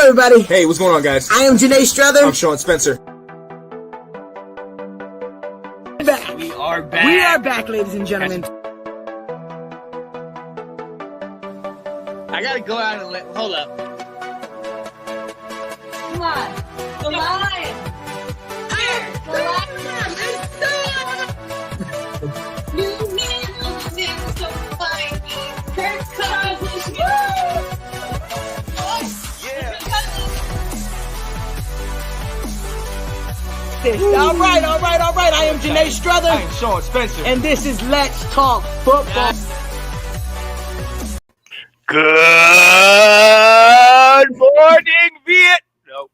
everybody. Hey, what's going on, guys? I am Janae Strother. I'm Sean Spencer. Back. We are back. We are back, ladies and gentlemen. I gotta go out and hold up. Come on. The line. The line. New man on the dance, so fine. Kirk Cousins. All right. I am Janae Strother. I am Sean Spencer. And this is Let's Talk Football. Good morning, Viet. No.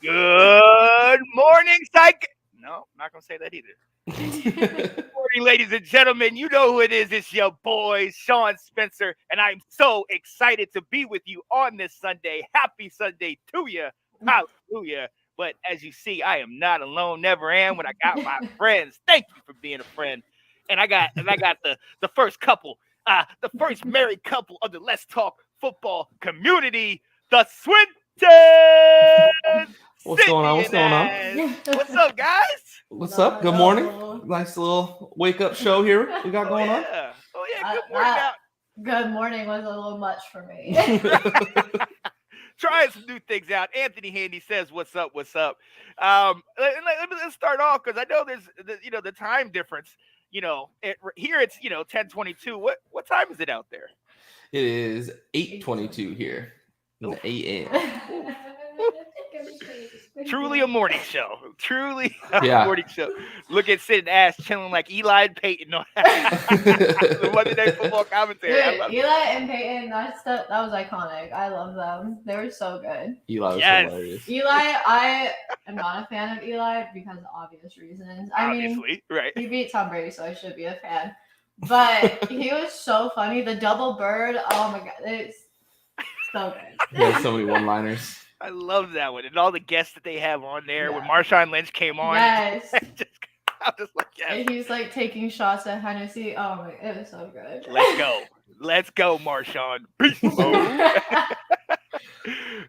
Good morning, Psych. No, I'm not gonna say that either. Good morning, ladies and gentlemen. You know who it is. It's your boy, Sean Spencer, and I'm so excited to be with you on this Sunday. Happy Sunday to you. Hallelujah. But as you see, I am not alone, never am when I got my friends. Thank you for being a friend. And I got the first couple, the first married couple of the Let's Talk Football community, the Swintons. What's going on? What's up, guys? What's up? Good morning. Nice little wake up show here we got going on. Oh yeah, good morning out. Good morning was a little much for me. Trying some new things out. Anthony Handy says, "What's up? What's up?" Let's start off because I know there's the time difference. Here it's 10:22. What time is it out there? It is 8:22 here in the a.m. Truly a morning show. Truly a Yeah. morning show. Look at Sid ass chilling like Eli and Peyton on the Monday Night Football commentary. Dude, Eli and Peyton, that was iconic. I love them. They were so good. Eli was Yes. hilarious. Eli, I am not a fan of Eli because of obvious reasons. Obviously, right. He beat Tom Brady, so I should be a fan. But he was so funny. The double bird, oh my god, it's so good. He has so many one-liners. I love that one. And all the guests that they have on there. Yeah. When Marshawn Lynch came on. Yes. I'm just like, yes. And he's like taking shots at Hennessy. Oh my, it was so good. Let's go, Marshawn. Peace.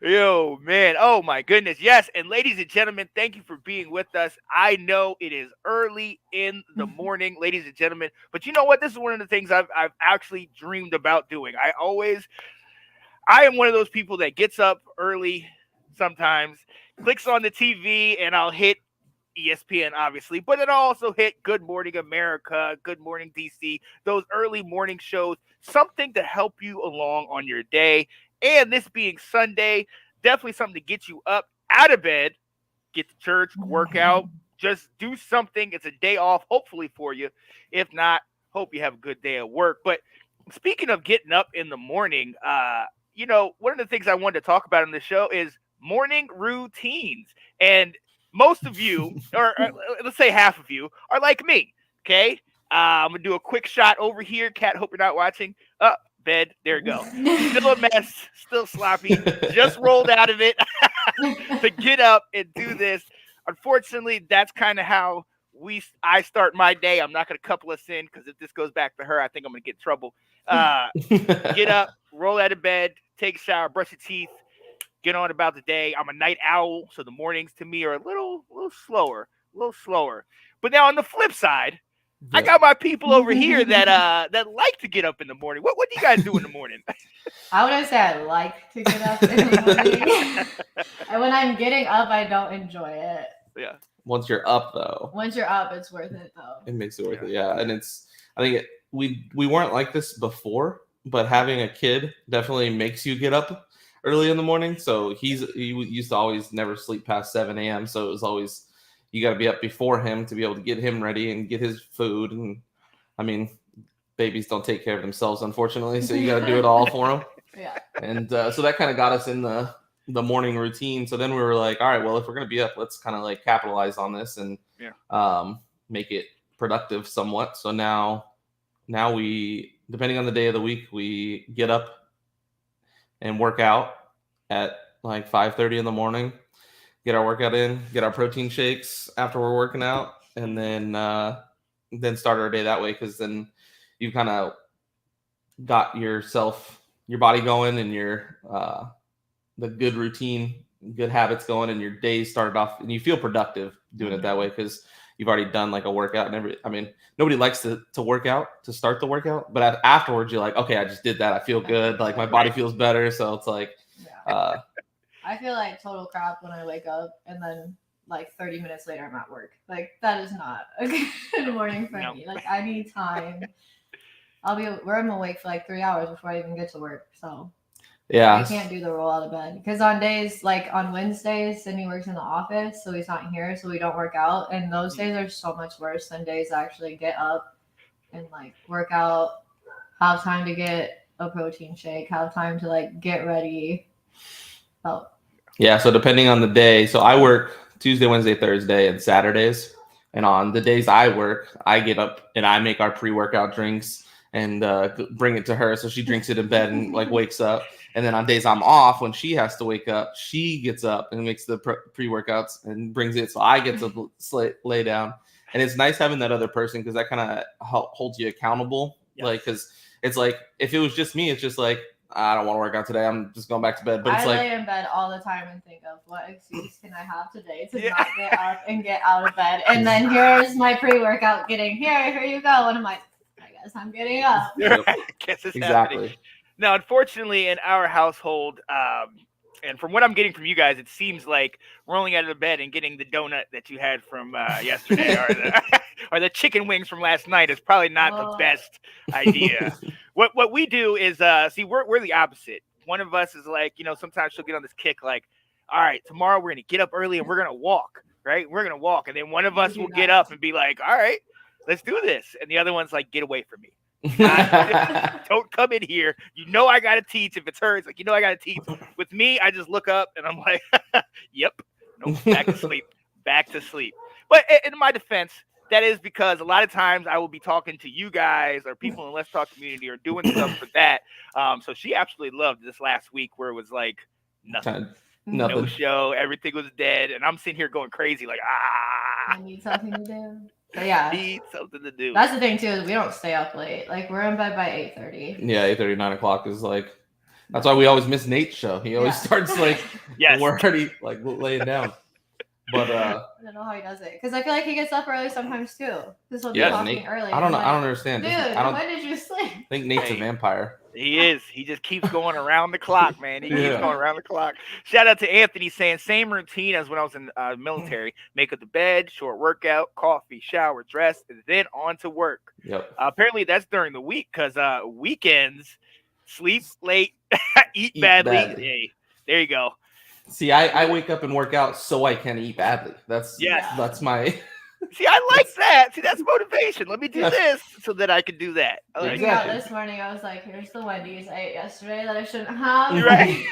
Yo, man. Oh my goodness. Yes. And ladies and gentlemen, thank you for being with us. I know it is early in the morning, ladies and gentlemen. But you know what? This is one of the things I've actually dreamed about doing. I am one of those people that gets up early sometimes, clicks on the TV, and I'll hit ESPN, obviously, but then I'll also hit Good Morning America, Good Morning DC, those early morning shows, something to help you along on your day. And this being Sunday, definitely something to get you up out of bed, get to church, work out, just do something. It's a day off, hopefully for you. If not, hope you have a good day at work. But speaking of getting up in the morning, one of the things I wanted to talk about on the show is morning routines. And most of you, or let's say half of you, are like me, okay? I'm going to do a quick shot over here. Kat, hope you're not watching. Bed. There you go. Still a mess. Still sloppy. Just rolled out of it to get up and do this. Unfortunately, that's kind of how I start my day. I'm not going to couple us in because if this goes back to her, I think I'm going to get in trouble. Get up, roll out of bed, take a shower, brush your teeth, get on about the day. I'm a night owl, so the mornings to me are a little slower. But now on the flip side, I got my people over here that like to get up in the morning. What do you guys do in the morning? I wouldn't say I like to get up in the morning. And when I'm getting up, I don't enjoy it. Yeah. Once you're up, though. Once you're up, it's worth it, though. It makes it worth it, yeah. And I think we weren't like this before, but having a kid definitely makes you get up early in the morning. So he used to always never sleep past 7 a.m. So it was always, you got to be up before him to be able to get him ready and get his food. And I mean, babies don't take care of themselves, unfortunately. So you got to do it all for them. Yeah. And so that kind of got us in the morning routine. So then we were like, all right, well, if we're going to be up, let's kind of like capitalize on this and make it productive somewhat. So now we, depending on the day of the week, we get up and work out at like 5:30 in the morning, get our workout in, get our protein shakes after we're working out, and then start our day that way. Because then you've kind of got your body going and your the good routine, good habits going, and your days started off, and you feel productive doing it that way because you've already done like a workout and I mean, nobody likes to work out to start the workout, but afterwards you're like, okay, I just did that. I feel good. Like my body feels better. So it's like, I feel like total crap when I wake up and then like 30 minutes later I'm at work. Like that is not a good morning for me. Like I need time. I'm awake for like 3 hours before I even get to work. So yeah, I can't do the roll out of bed because on days like on Wednesdays, Sydney works in the office, so he's not here, so we don't work out. And those days are so much worse than days I actually get up and like work out, have time to get a protein shake, have time to like get ready. Oh. Yeah, so depending on the day, so I work Tuesday, Wednesday, Thursday, and Saturdays. And on the days I work, I get up and I make our pre-workout drinks and bring it to her. So she drinks it in bed and like wakes up. And then on days I'm off, when she has to wake up, she gets up and makes the pre-workouts and brings it. So I get to lay down. And it's nice having that other person because that kind of holds you accountable. Yes. Like, because it's like, if it was just me, it's just like, I don't want to work out today. I'm just going back to bed. But it's I lay in bed all the time and think of what excuse can I have today to not get up and get out of bed. And then here's my pre-workout getting here you go. And I'm like, I guess I'm getting up. Guess it's happening. Now, unfortunately, in our household, and from what I'm getting from you guys, it seems like rolling out of bed and getting the donut that you had from yesterday or the chicken wings from last night is probably not the best idea. What we do is, we're the opposite. One of us is like, sometimes she'll get on this kick like, all right, tomorrow we're going to get up early and we're going to walk, right? We're going to walk. And then one of us will get up and be like, all right, let's do this. And the other one's like, get away from me. Don't come in here. I gotta teach. If it's her, it's like I gotta teach. With me, I just look up and I'm like, yep, nope, back to sleep. But in my defense, that is because a lot of times I will be talking to you guys or people in Let's Talk community or doing stuff for that. So she absolutely loved this last week where it was like nothing. No show, everything was dead, and I'm sitting here going crazy like I need something to do. But yeah, need something to do. That's the thing too, is we don't stay up late. Like we're in bed by 8:30. Yeah, 8:30, 9 o'clock is like. That's why we always miss Nate's show. He always starts like we're already like laying down. But I don't know how he does it because I feel like he gets up early sometimes too. Because he'll be talking early. I don't know. I don't understand. Dude, when did you sleep? I think Nate's a vampire. He is. He just keeps going around the clock, man. He keeps going around the clock. Shout out to Anthony saying same routine as when I was in military. Make up the bed, short workout, coffee, shower, dress, and then on to work. Yep. Apparently that's during the week because weekends, sleep late, eat badly. Hey, there you go. See, I wake up and work out so I can eat badly. That's my. See, I like that. See, that's motivation. Let me do this so that I can do that. Exactly. This morning, I was like, here's the Wendy's I ate yesterday that I shouldn't have. You're right.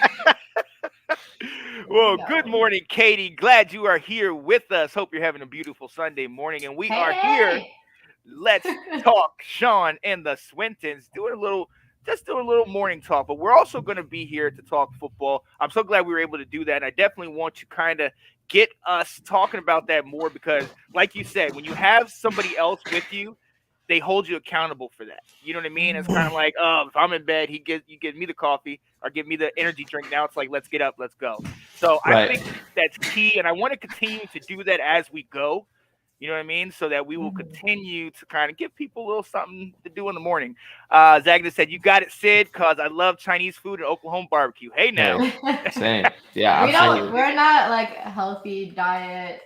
Well, good morning, Katie. Glad you are here with us. Hope you're having a beautiful Sunday morning. And we are here. Let's talk. Sean and the Swintons doing a little morning talk, but we're also going to be here to talk football. I'm so glad we were able to do that. And I definitely want to kind of get us talking about that more because, like you said, when you have somebody else with you, they hold you accountable for that. You know what I mean? It's kind of like, if I'm in bed, you give me the coffee or give me the energy drink. Now it's like, let's get up, let's go. So I think that's key, and I want to continue to do that as we go. You know what I mean? So that we will continue to kind of give people a little something to do in the morning. Zagna said, you got it, Sid, because I love Chinese food and Oklahoma barbecue. Hey, now. Same. Yeah, we're not like a healthy diet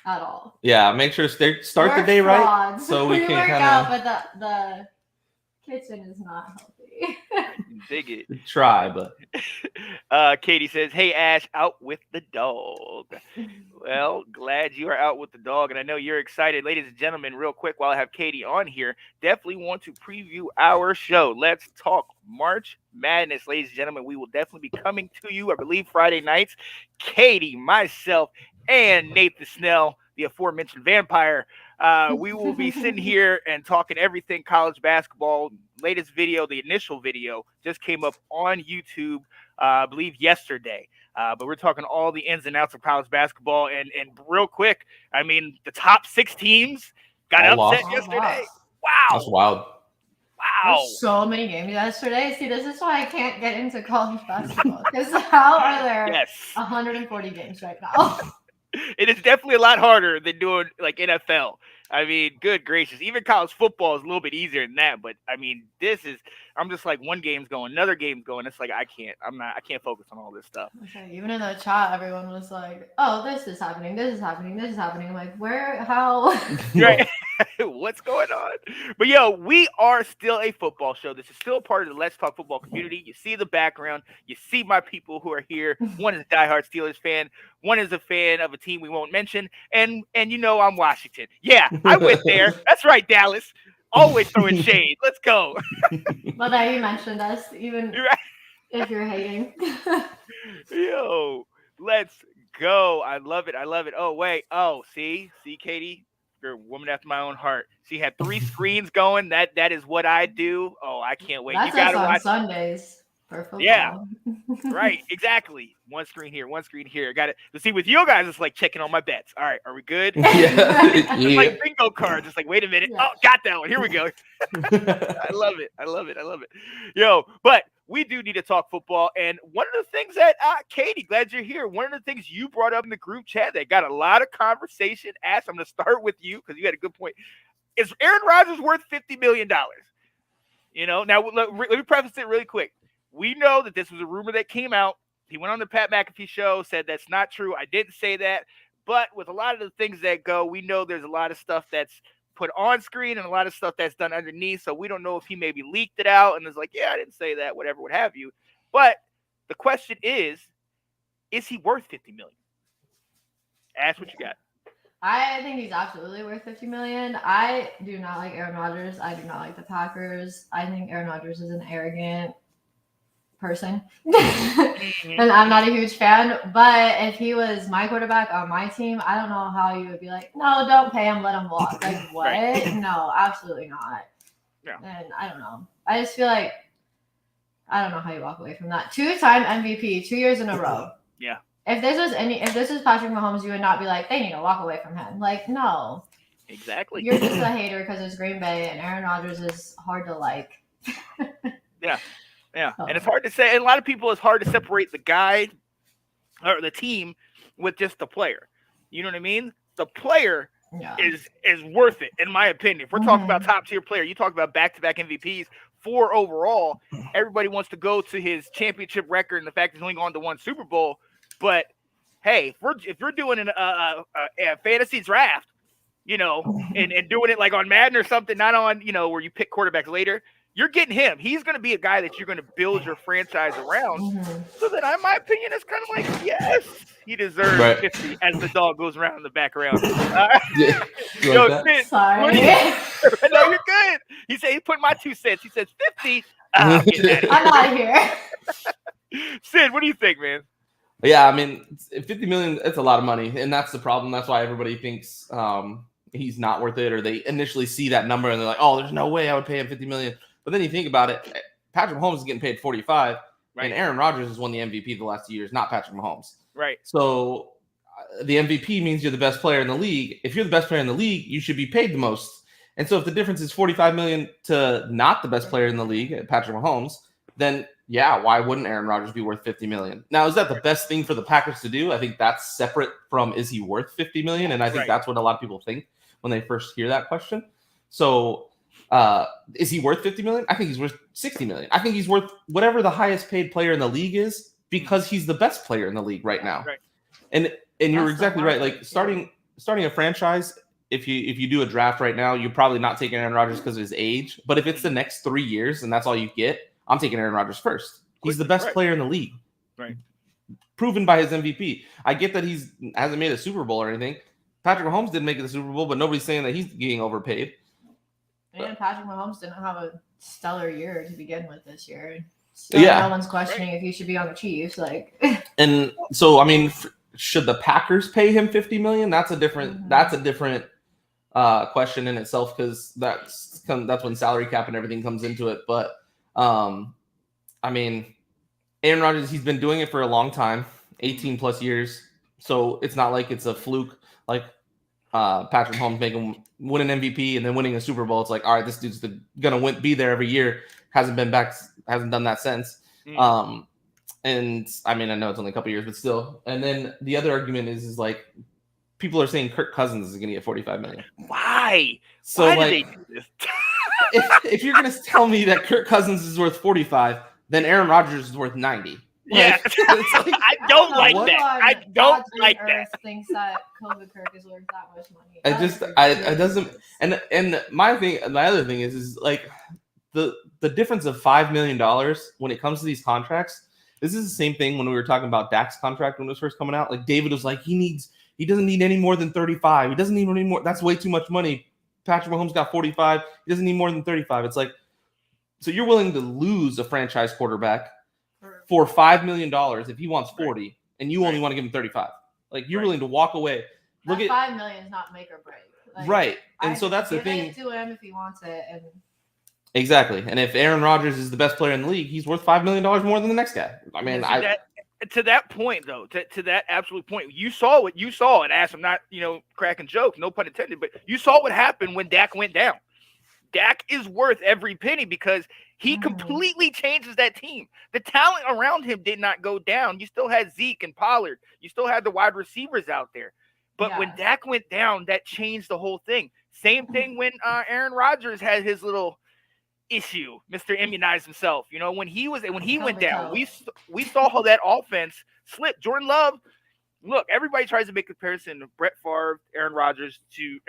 at all. Yeah, make sure start the day right so we can work out, but the kitchen is not healthy. Dig it. Try, but Katie says, hey, Ash, out with the dog. Well, glad you are out with the dog, and I know you're excited. Ladies and gentlemen, real quick, while I have Katie on here, definitely want to preview our show. Let's talk March Madness, ladies and gentlemen. We will definitely be coming to you, I believe, Friday nights. Katie, myself, and Nathan Snell, the aforementioned vampire. We will be sitting here and talking everything college basketball. Latest video, the initial video, just came up on YouTube, I believe yesterday. But we're talking all the ins and outs of college basketball. And real quick, I mean, the top 6 teams got upset yesterday. Wow. That's wild. Wow. There's so many games yesterday. See, this is why I can't get into college basketball. Because how are there 140 games right now? It is definitely a lot harder than doing like NFL. I mean, good gracious. Even college football is a little bit easier than that. But I mean, I'm just like one game's going, another game's going. It's like I can't focus on all this stuff. Okay, even in the chat, everyone was like, "Oh, this is happening. This is happening. This is happening." I'm like, where? How? Right. What's going on? But yo, we are still a football show. This is still a part of the Let's Talk Football community. You see the background. You see my people who are here. One is a diehard Steelers fan. One is a fan of a team we won't mention. And you know I'm Washington. Yeah, I went there. That's right, Dallas. Always throwing shade. Let's go. Well, that you mentioned us, even if you're hating. Yo, let's go. I love it. I love it. Oh, wait. Oh, see, Katie? You're a woman after my own heart. She had 3 screens going. That is what I do. Oh, I can't wait. That's you gotta us on watch Sundays for football. Yeah, right. Exactly. One screen here. Got it. To see with you guys, it's like checking on my bets. All right, are we good? It's like bingo cards. It's like, wait a minute. Yeah. Oh, got that one. Here we go. I love it. Yo, but we do need to talk football. And one of the things that, Katie, glad you're here. One of the things you brought up in the group chat that got a lot of conversation. I'm going to start with you because you had a good point. Is Aaron Rodgers worth $50 million? You know, now let me preface it really quick. We know that this was a rumor that came out. He went on the Pat McAfee show, said that's not true. I didn't say that. But with a lot of the things that go, we know there's a lot of stuff that's put on screen and a lot of stuff that's done underneath. So we don't know if he maybe leaked it out and is like, yeah, I didn't say that, whatever, what have you. But the question is he worth $50 million? Ask what you got. I think he's absolutely worth $50 million. I do not like Aaron Rodgers. I do not like the Packers. I think Aaron Rodgers is an arrogant person. And I'm not a huge fan. But if he was my quarterback on my team, I don't know how you would be like, no, don't pay him, let him walk. Like, what? Right. No, absolutely not. Yeah. And I don't know. I just feel like I don't know how you walk away from that. 2-time MVP, 2 years in a row. Yeah. If this was Patrick Mahomes, you would not be like, they need to walk away from him. Like, no. Exactly. You're just a hater because it's Green Bay and Aaron Rodgers is hard to like. Yeah. Yeah. Oh. And it's hard to say. And a lot of people, it's hard to separate the guy or the team with just the player. You know what I mean? The player is worth it, in my opinion. If we're talking about top tier player, you talk about back-to-back MVPs, 4 overall. Everybody wants to go to his championship record and the fact he's only gone to 1 Super Bowl. But hey, if you're doing a fantasy draft, you know, and doing it like on Madden or something, not on, you know, where you pick quarterbacks later, you're getting him. He's going to be a guy that you're going to build your franchise around. So that, in my opinion, it's kind of like, yes, he deserves 50 as the dog goes around in the background. Yeah. Yo, Sid, sorry. No, you're good. He said he put my 2 cents. He says 50. I'm out of here. Sid, what do you think, man? Yeah, I mean, $50 million, it's a lot of money. And that's the problem. That's why everybody thinks he's not worth it, or they initially see that number and they're like, oh, there's no way I would pay him $50 million. But then you think about it, Patrick Mahomes is getting paid $45, and Aaron Rodgers has won the MVP the last 2 years, not Patrick Mahomes. Right. So the MVP means you're the best player in the league. If you're the best player in the league, you should be paid the most. And so if the difference is $45 million to not the best player in the league, Patrick Mahomes, then yeah, why wouldn't Aaron Rodgers be worth $50 million? Now, is that the best thing for the Packers to do? I think that's separate from is he worth $50 million? And I think that's what a lot of people think when they first hear that question. So is he worth $50 million? I think he's worth $60 million. I think he's worth whatever the highest paid player in the league is because he's the best player in the league right now. Right. And you're exactly right. Like starting a franchise, if you do a draft right now, you're probably not taking Aaron Rodgers because of his age. But if it's the next 3 years and that's all you get, I'm taking Aaron Rodgers first. He's the best player in the league. Right. Proven by his MVP. I get that he hasn't made a Super Bowl or anything. Patrick Mahomes didn't make it the Super Bowl, but nobody's saying that he's getting overpaid. And Patrick Mahomes didn't have a stellar year to begin with this year. So no one's questioning if he should be on the Chiefs. Like, and so I mean, should the Packers pay him $50 million? That's a different question in itself, because that's when salary cap and everything comes into it. But I mean, Aaron Rodgers, he's been doing it for a long time, 18 plus years. So it's not like it's a fluke. Like Patrick Mahomes win an MVP and then winning a Super Bowl. It's like, all right, this dude's gonna be there every year. Hasn't done that since. And I mean, I know it's only a couple years, but still. And then the other argument is like people are saying Kirk Cousins is going to get $45 million. Why? So Why like, do they do this? if you're going to tell me that Kirk Cousins is worth 45, then Aaron Rodgers is worth 90. Yeah, like, I don't like what? that. I don't like that. Thinks that COVID Kirk is worth that much money. It doesn't. And my other thing is like the difference of $5 million when it comes to these contracts. This is the same thing when we were talking about Dak's contract when it was first coming out. Like David was like, he doesn't need any more than 35. He doesn't need any more. That's way too much money. Patrick Mahomes got 45. He doesn't need more than 35. It's like, so you're willing to lose a franchise quarterback for $5 million if he wants 40, and you only want to give him 35. Like you're willing to walk away. Look at $5 million is not make or break. Like, right, and so that's the thing. Give it to him if he wants it, and exactly. And if Aaron Rodgers is the best player in the league, he's worth $5 million more than the next guy. I mean, to that point though, to that absolute point, you saw what you saw, and as I'm not, cracking jokes, no pun intended, but you saw what happened when Dak went down. Dak is worth every penny because he completely changes that team. The talent around him did not go down. You still had Zeke and Pollard. You still had the wide receivers out there. But when Dak went down, that changed the whole thing. Same thing when Aaron Rodgers had his little issue, Mr. Immunized himself. When he went down, we saw how that offense slipped. Jordan Love, look, everybody tries to make a comparison of Brett Favre, Aaron Rodgers to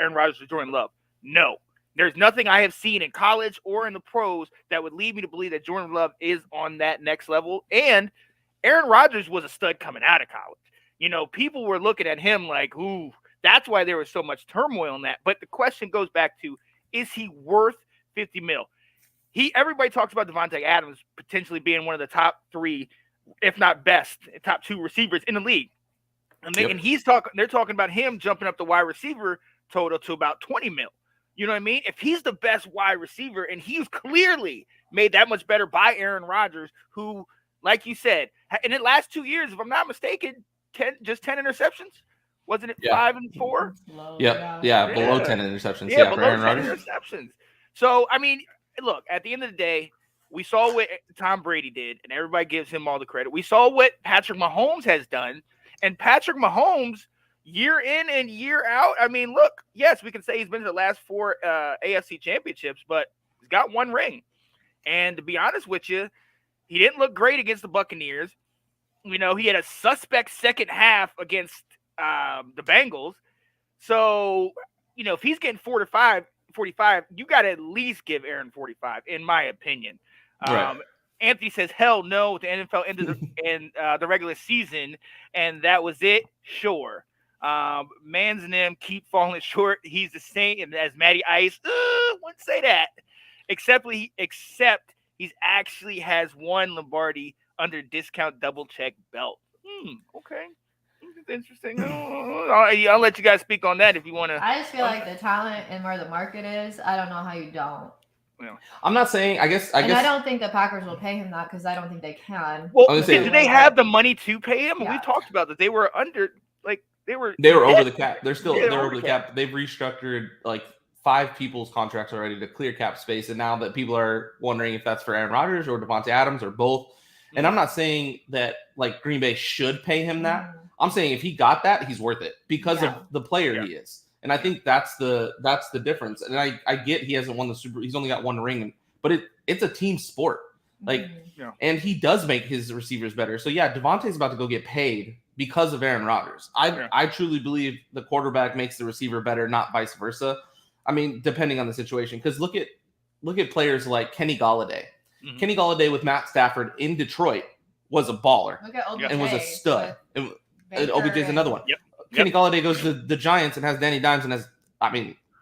Jordan Love. No. There's nothing I have seen in college or in the pros that would lead me to believe that Jordan Love is on that next level. And Aaron Rodgers was a stud coming out of college. People were looking at him like, ooh, that's why there was so much turmoil in that. But the question goes back to, is he worth $50 million? Everybody talks about Devontae Adams potentially being one of the top 3, if not best, top 2 receivers in the league. And they're talking about him jumping up the wide receiver total to about $20 million. You know what I mean? If he's the best wide receiver, and he's clearly made that much better by Aaron Rodgers, who, like you said, in the last 2 years, if I'm not mistaken, 10 interceptions. Wasn't it 5 and 4? Yeah, below 10 interceptions. Yeah, for Aaron Rodgers. Interceptions. So, I mean, look, at the end of the day, we saw what Tom Brady did, and everybody gives him all the credit. We saw what Patrick Mahomes has done, and Patrick Mahomes, year in and year out, I mean, look, yes, we can say he's been to the last 4 AFC championships, but he's got 1 ring. And to be honest with you, he didn't look great against the Buccaneers. He had a suspect second half against the Bengals. So, if he's getting 45, you got to at least give Aaron 45, in my opinion. Right. Anthony says, hell no, the NFL ended in the regular season, and that was it. Sure. Mans and them keep falling short. He's the same as Matty Ice. Wouldn't say that. Except he's actually has 1 Lombardi under discount double check belt. Okay. That's interesting. I'll let you guys speak on that if you want to. I just feel like the talent and where the market is, I don't know how you don't. I'm not saying, I guess. I don't think the Packers will pay him that because I don't think they can. Well, do they have the money to pay him? Yeah. We talked about that. They were under, like, they were over the cap. They're over the cap. cap. They've restructured like 5 people's contracts already to clear cap space, and now that people are wondering if that's for Aaron Rodgers or Devontae Adams or both. And I'm not saying that like Green Bay should pay him that. I'm saying if he got that, he's worth it because of the player he is. And I think that's the difference. And I get he hasn't won the Super. He's only got 1 ring, but it's a team sport. Like, and he does make his receivers better. So yeah, Devontae's about to go get paid because of Aaron Rodgers. I truly believe the quarterback makes the receiver better, not vice versa. I mean, depending on the situation. Because look at players like Kenny Golladay. Kenny Golladay with Matt Stafford in Detroit was a baller. Look at OBJ, and was a stud. And OBJ is another one. Kenny Golladay goes to the Giants and has Danny Dimes and has,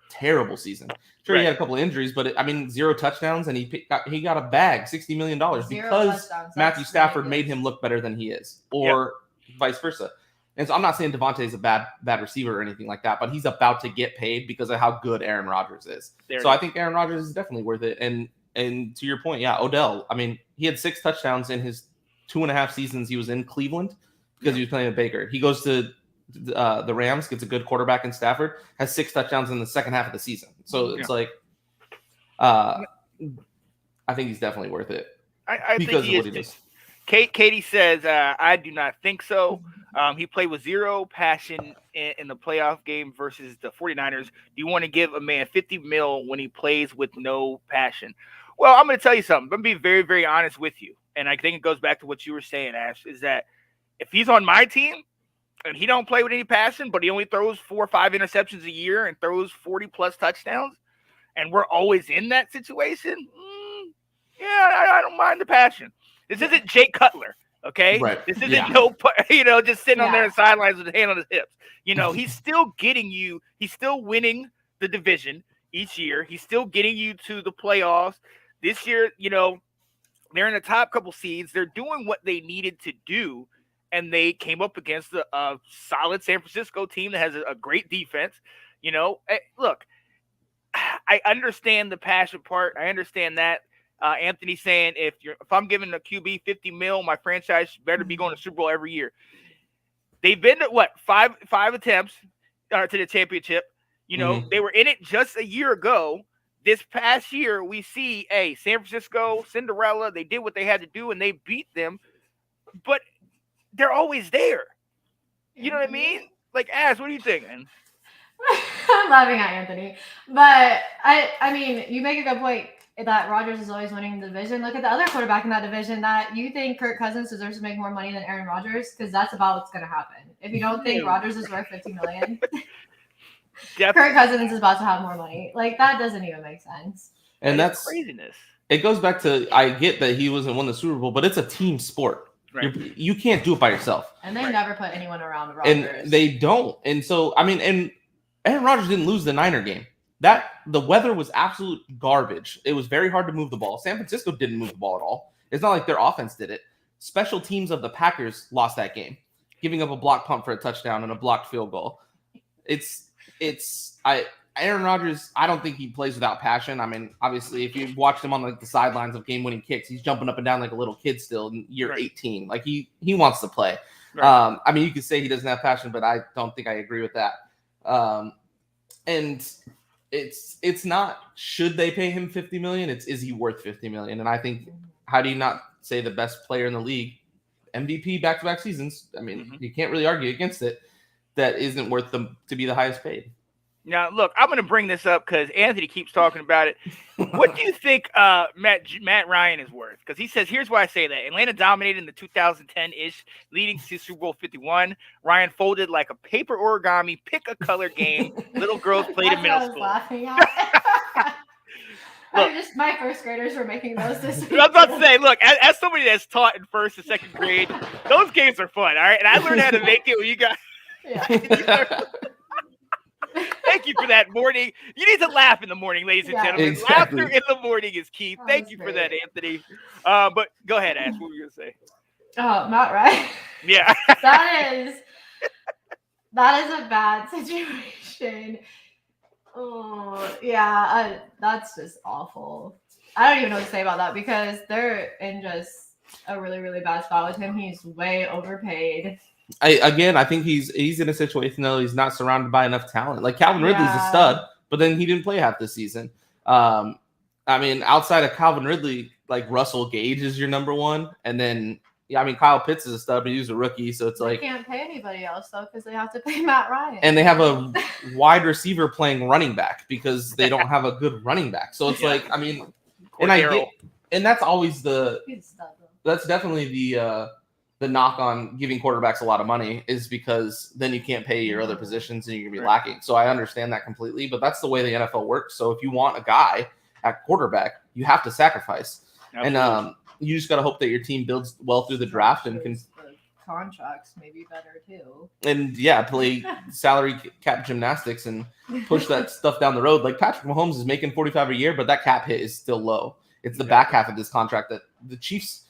terrible season. Sure, he had a couple of injuries, but 0 touchdowns, and he got a bag, $60 million, because Matthew Stafford made him look better than he is, or vice versa. And so I'm not saying Devontae is a bad receiver or anything like that, but he's about to get paid because of how good Aaron Rodgers is. I think Aaron Rodgers is definitely worth it. And to your point, Odell, he had 6 touchdowns in his 2.5 seasons he was in Cleveland because he was playing with Baker. He goes to the Rams, gets a good quarterback in Stafford, has 6 touchdowns in the second half of the season. So it's like, I think he's definitely worth it. I think he is. Katie says, I do not think so. He played with zero passion in the playoff game versus the 49ers. Do you want to give a man $50 million when he plays with no passion? Well, I'm going to tell you something. I'm going to be very, very honest with you. And I think it goes back to what you were saying, Ash, is that if he's on my team and he don't play with any passion, but he only throws 4 or 5 interceptions a year and throws 40-plus touchdowns, and we're always in that situation, I don't mind the passion. This isn't Jay Cutler, okay? Right. This isn't just sitting on there the sidelines with his hand on his hips. He's still getting you. He's still winning the division each year. He's still getting you to the playoffs. This year, they're in the top couple seeds. They're doing what they needed to do, and they came up against a solid San Francisco team that has a great defense. Look, I understand the passion part. I understand that. Anthony saying if I'm giving a QB $50 million, my franchise better be going to Super Bowl every year. They've been to five attempts to the championship. They were in it just a year ago. This past year, we see San Francisco Cinderella. They did what they had to do and they beat them, but they're always there. You know what I mean? Like, Ash, what are you thinking? I'm laughing at Anthony, but I mean, you make a good point that Rodgers is always winning the division. Look at the other quarterback in that division that you think Kirk Cousins deserves to make more money than Aaron Rodgers, because that's about what's going to happen. If you don't think Rodgers is worth $50 million, Kirk Cousins is about to have more money. Like, that doesn't even make sense. And that's craziness. It goes back to, I get that he wasn't won the Super Bowl, but it's a team sport. Right. You can't do it by yourself. And they never put anyone around Rodgers. And they don't. And so, and Aaron Rodgers didn't lose the Niner game. The weather was absolute garbage. It was very hard to move the ball. San Francisco didn't move the ball at all. It's not like their offense did it. Special teams of the Packers lost that game, giving up a blocked punt for a touchdown and a blocked field goal. Aaron Rodgers, I don't think he plays without passion. I mean, obviously, if you watched him on the sidelines of game-winning kicks, he's jumping up and down like a little kid still in year 18. Like he wants to play. Right. You could say he doesn't have passion, but I don't think I agree with that. And it's not should they pay him $50 million? It's is he worth $50 million? And I think how do you not say the best player in the league, MVP back-to-back seasons? I mean, you can't really argue against it. That isn't worth them to be the highest paid. Now, look, I'm going to bring this up because Anthony keeps talking about it. What do you think Matt Ryan is worth? Because he says, here's why I say that. Atlanta dominated in the 2010-ish, leading to Super Bowl 51. Ryan folded like a paper origami, pick a color game. Little girls played in middle school. My first graders were making those this week. I was about to say, look, as somebody that's taught in first and second grade, those games are fun, all right? And I learned how to make it when you got Thank you for that morning. You need to laugh in the morning, ladies and gentlemen. Exactly. Laughter in the morning is key. Thank you for that, Anthony. But go ahead, Ash. What were you going to say? Oh, Matt Ryan. Yeah. That is a bad situation. Oh, yeah. That's just awful. I don't even know what to say about that because they're in just a really, really bad spot with him. He's way overpaid. I think he's in a situation though he's not surrounded by enough talent. Like Calvin Ridley's a stud, but then he didn't play half the season. Outside of Calvin Ridley, like Russell Gage is your number one, and then Kyle Pitts is a stud, but he's a rookie, so it's like they can't pay anybody else though because they have to pay Matt Ryan. And they have a wide receiver playing running back because they don't have a good running back. So it's and that's always that's definitely the knock on giving quarterbacks a lot of money is because then you can't pay your other positions and you're going to be lacking. So I understand that completely, but that's the way the NFL works. So if you want a guy at quarterback, you have to sacrifice. Absolutely. And you just got to hope that your team builds well through the draft and can contracts maybe better too. And play salary cap gymnastics and push that stuff down the road. Like Patrick Mahomes is making $45 a year, but that cap hit is still low. It's the back half of this contract that the Chiefs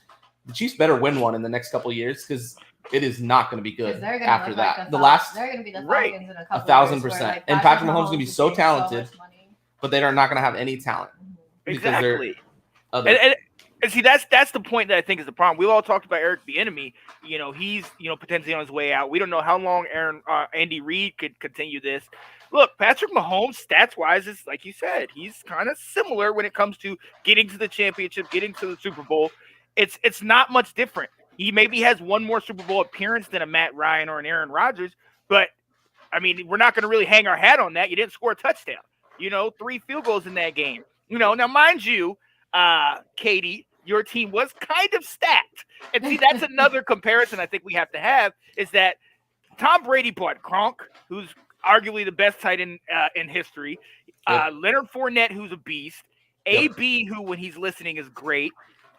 better win one in the next couple of years because it is not going to be good after that. They're going to be the Falcons in a couple 1,000%. And Patrick Mahomes is going to be so talented, but they are not going to have any talent. Exactly. And And see, that's the point that I think is the problem. We've all talked about Eric Bieniemy. He's potentially on his way out. We don't know how long Andy Reid could continue this. Look, Patrick Mahomes, stats wise, is like you said, he's kind of similar when it comes to getting to the championship, getting to the Super Bowl. It's not much different. He maybe has one more Super Bowl appearance than a Matt Ryan or an Aaron Rodgers, but I mean, we're not going to really hang our hat on that. You didn't score a touchdown. 3 field goals in that game. Now mind you, Katie, your team was kind of stacked. And see, that's another comparison I think we have to have is that Tom Brady bought Gronk, who's arguably the best tight end in history. Leonard Fournette, who's a beast. AB, who when he's listening is great.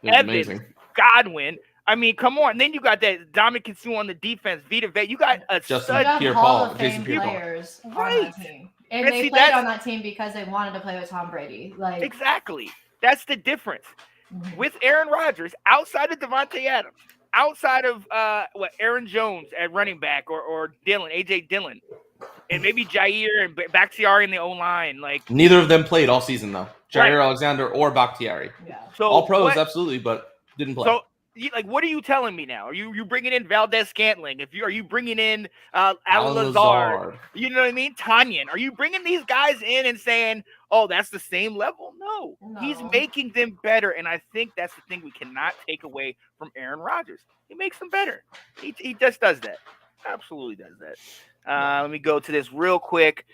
Evans, amazing. Godwin. I mean, come on. And then you got that Dominic Sue on the defense, Vita Vea. You got a stud Hall of Fame players on that team. And they played on that team because they wanted to play with Tom Brady. Exactly. That's the difference. Mm-hmm. With Aaron Rodgers, outside of Devontae Adams, outside of Aaron Jones at running back or AJ Dillon, and maybe Jair and Bakhtiari in the O-line. Neither of them played all season, though. Jair Alexander or Bakhtiari. Yeah. So all pros, absolutely, but didn't play. So, what are you telling me now? Are you bringing in Valdez Scantling? Are you bringing in Alan Lazard? You know what I mean? Tanyan. Are you bringing these guys in and saying, oh, that's the same level? No. He's making them better, and I think that's the thing we cannot take away from Aaron Rodgers. He makes them better. He just does that. Absolutely does that. Let me go to this real quick.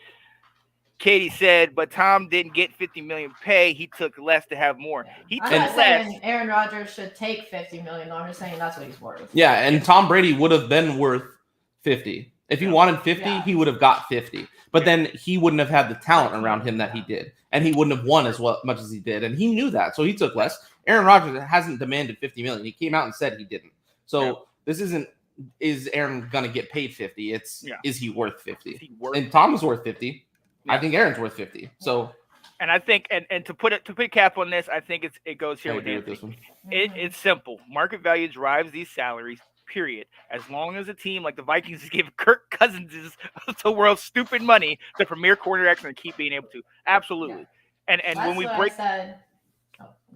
Katie said, but Tom didn't get $50 million pay. He took less to have more. He took less. Saying Aaron Rodgers should take $50 million. I'm just saying that's what he's worth. Yeah, and Tom Brady would have been worth 50. If he wanted 50, he would have got 50. But then he wouldn't have had the talent around him that he did, and he wouldn't have won as much as he did, and he knew that, so he took less. Aaron Rodgers hasn't demanded $50 million. He came out and said he didn't. So this isn't. Is Aaron gonna get paid 50? Is he worth 50? And Tom is worth 50. I think Aaron's worth 50. So, and I think, and to put a cap on this, I think it goes here with Anthony. This one. It's simple. Market value drives these salaries. Period. As long as a team like the Vikings give Kirk Cousins the world's stupid money, the premier quarterbacks going to keep being able to. Absolutely. And when we break, go ahead.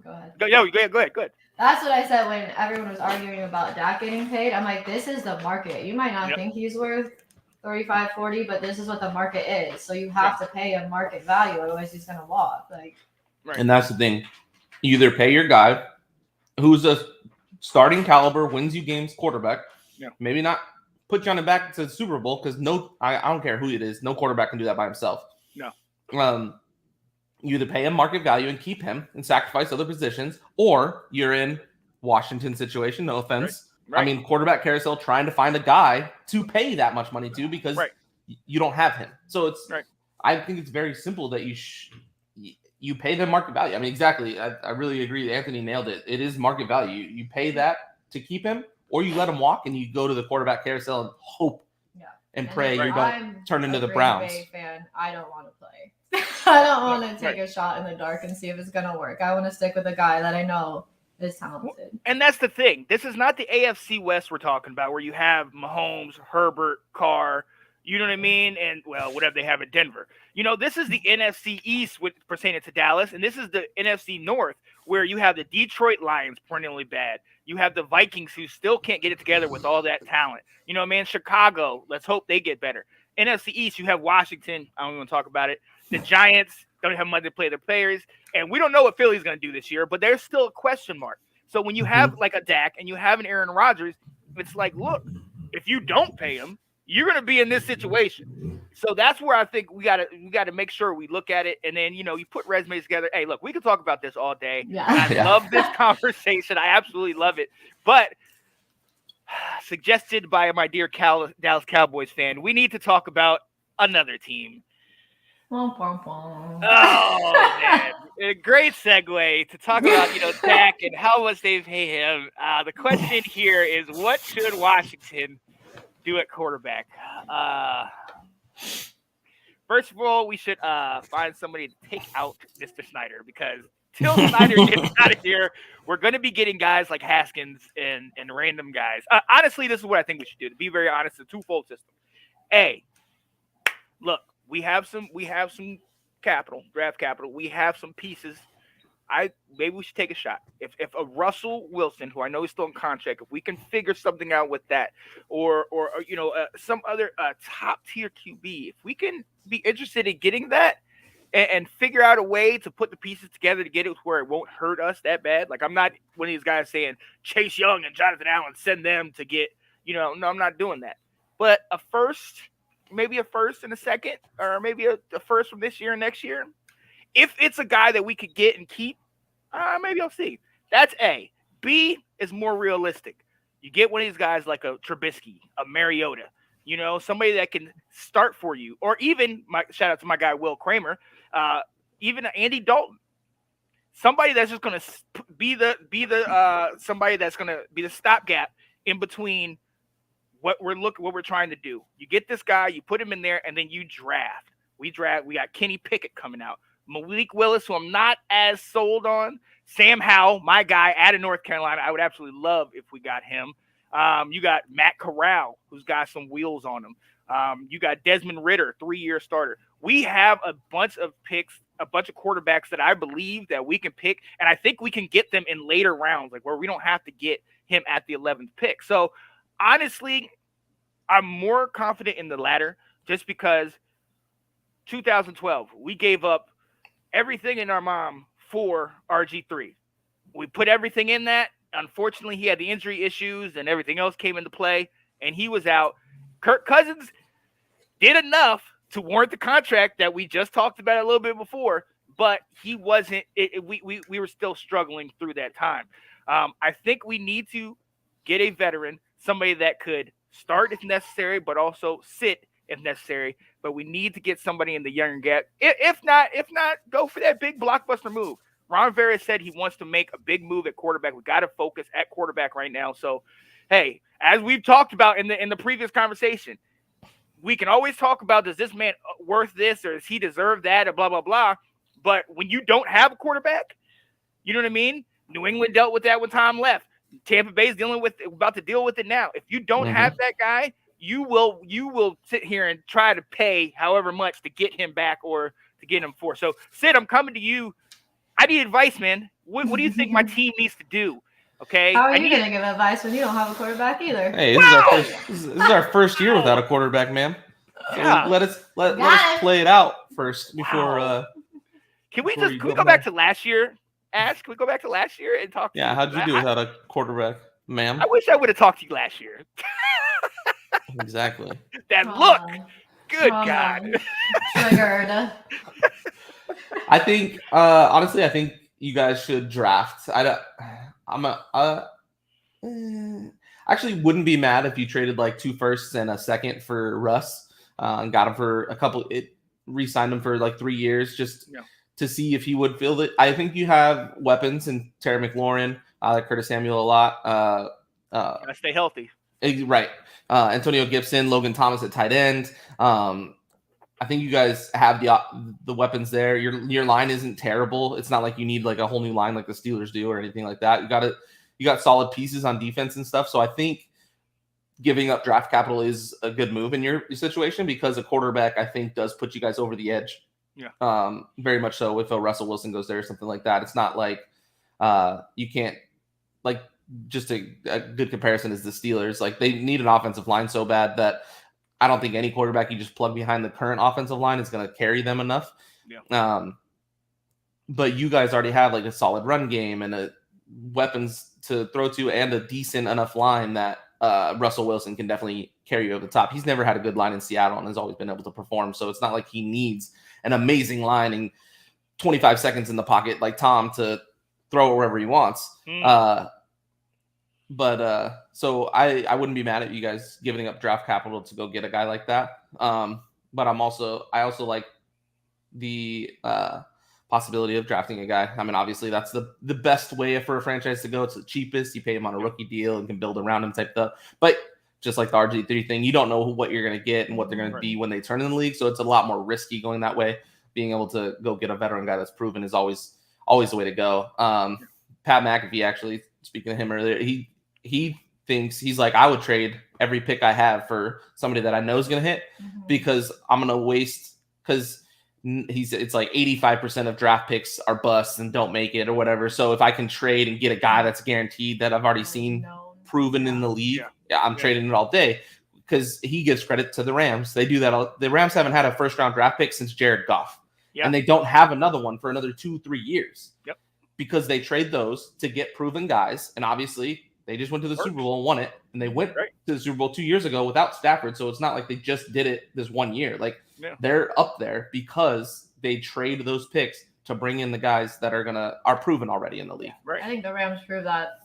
Go ahead. That's what I said when everyone was arguing about Dak getting paid. I'm like, this is the market. You might not think he's worth 35, 40, but this is what the market is. So you have to pay a market value, otherwise he's going to walk. And that's the thing. You either pay your guy who's a starting caliber, wins you games quarterback. Yeah. Maybe not put you on the back to the Super Bowl because I don't care who it is. No quarterback can do that by himself. No. You either pay him market value and keep him and sacrifice other positions, or you're in Washington situation. No offense. Right. I mean, quarterback carousel trying to find a guy to pay that much money to because you don't have him. So it's. Right. I think it's very simple that you pay them market value. I mean, exactly. I really agree. Anthony nailed it. It is market value. You pay that to keep him, or you let him walk and you go to the quarterback carousel and hope and pray you don't turn into the Browns. Bay fan. I don't want to play. I don't want to take a shot in the dark and see if it's going to work. I want to stick with a guy that I know is talented. And that's the thing. This is not the AFC West we're talking about where you have Mahomes, Herbert, Carr, you know what I mean? And, well, whatever they have at Denver. This is the NFC East pertaining to Dallas, and this is the NFC North where you have the Detroit Lions perennially bad. You have the Vikings who still can't get it together with all that talent. Chicago, let's hope they get better. NFC East, you have Washington. I don't even want to talk about it. The Giants don't have money to play their players. And we don't know what Philly's going to do this year, but there's still a question mark. So when you have like a Dak and you have an Aaron Rodgers, it's like, look, if you don't pay him, you're going to be in this situation. So that's where I think we got to make sure we look at it. And then, you put resumes together. Hey, look, we can talk about this all day. Yeah. I love this conversation. I absolutely love it. But suggested by my dear Dallas Cowboys fan, we need to talk about another team. Oh, man. A great segue to talk about, Dak and how much they pay him. The question here is, what should Washington do at quarterback? First of all, we should find somebody to take out Mr. Snyder because till Snyder gets out of here, we're going to be getting guys like Haskins and random guys. Honestly, this is what I think we should do. To be very honest, it's a twofold system. A, look, we have some capital, draft capital. We have some pieces. maybe we should take a shot. If a Russell Wilson, who I know is still in contract, if we can figure something out with that, or some other top tier QB, if we can be interested in getting that and figure out a way to put the pieces together to get it where it won't hurt us that bad. Like, I'm not one of these guys saying Chase Young and Jonathan Allen, send them to get, no, I'm not doing that. But a first, maybe a first and a second, or maybe a first from this year and next year. If it's a guy that we could get and keep, maybe I'll see. That's A. B is more realistic. You get one of these guys like a Trubisky, a Mariota, somebody that can start for you, or even shout out to my guy Will Kramer, even Andy Dalton, somebody that's just going to be the somebody that's going to be the stopgap in between what we're trying to do. You get this guy, you put him in there, and then you draft. We got Kenny Pickett coming out, Malik Willis, who I'm not as sold on, Sam Howell, my guy out of North Carolina. I would absolutely love if we got him. You got Matt Corral, who's got some wheels on him. You got Desmond Ridder, 3-year starter. We have a bunch of picks, a bunch of quarterbacks that I believe that we can pick, and I think we can get them in later rounds, like where we don't have to get him at the 11th pick. So honestly, I'm more confident in the latter, just because 2012, we gave up everything in our mom for RG3. We put everything in that. Unfortunately, he had the injury issues and everything else came into play, and he was out. Kirk Cousins did enough to warrant the contract that we just talked about a little bit before, but he wasn't. We were still struggling through that time. I think we need to get a veteran, somebody that could start if necessary, but also sit if necessary. But we need to get somebody in the younger gap. If not, go for that big blockbuster move. Ron Rivera said he wants to make a big move at quarterback. We got to focus at quarterback right now. So, hey, as we've talked about in the previous conversation, we can always talk about, does this man worth this, or does he deserve that, or blah, blah, blah. But when you don't have a quarterback, you know what I mean? New England dealt with that when Tom left. Tampa Bay's about to deal with it now. If you don't have that guy, you will sit here and try to pay however much to get him back or to get him for. So, Sid, I'm coming to you. I need advice, man. What do you think my team needs to do? Okay. How are you going to give advice when you don't have a quarterback either? Hey, this is our first year without a quarterback, man. So Yeah. let us play it out first before. Can we go back to last year? Ash, can we go back to last year and talk? Yeah, how'd you do without a quarterback, ma'am? I wish I would have talked to you last year. Exactly. That look. Good God. I think, honestly, I think you guys should draft. Actually wouldn't be mad if you traded like 2 firsts and a second for Russ, and got him for re-signed him for like 3 years just to see if he would fill it. I think you have weapons in Terry McLaurin, Curtis Samuel a lot. Gotta stay healthy. Right. Antonio Gibson, Logan Thomas at tight end. I think you guys have the weapons there. Your line isn't terrible. It's not like you need like a whole new line like the Steelers do or anything like that. You got solid pieces on defense and stuff. So I think giving up draft capital is a good move in your situation, because a quarterback, I think, does put you guys over the edge. Yeah. Very much so. If a Russell Wilson goes there or something like that, it's not like you can't, like, just a good comparison is the Steelers. Like, they need an offensive line so bad that I don't think any quarterback you just plug behind the current offensive line is going to carry them enough. Yeah. But you guys already have like a solid run game and weapons to throw to and a decent enough line that Russell Wilson can definitely carry you over the top. He's never had a good line in Seattle and has always been able to perform. So it's not like he needs an amazing line in 25 seconds in the pocket like Tom to throw it wherever he wants. So I wouldn't be mad at you guys giving up draft capital to go get a guy like that. But I also like the possibility of drafting a guy. I mean, obviously that's the best way for a franchise to go. It's the cheapest. You pay him on a rookie deal and can build around him type stuff. But just like the RG3 thing, you don't know what you're going to get and what they're going to be when they turn in the league. So it's a lot more risky going that way. Being able to go get a veteran guy that's proven is always the way to go. Pat McAfee, actually, speaking of him earlier, he thinks, he's like, I would trade every pick I have for somebody that I know is going to hit, because I'm going to waste, because it's like 85% of draft picks are busts and don't make it or whatever. So if I can trade and get a guy that's guaranteed that I've already seen proven in the league, I'm trading it all day, because he gives credit to the Rams. They do that. The Rams haven't had a first round draft pick since Jared Goff, and they don't have another one for another 2-3 years. Yep. Because they trade those to get proven guys, and obviously they just went to the Super Bowl and won it, and they went to the Super Bowl 2 years ago without Stafford. So it's not like they just did it this 1 year. Like they're up there because they trade those picks to bring in the guys that are proven already in the league. Right. I think the Rams prove that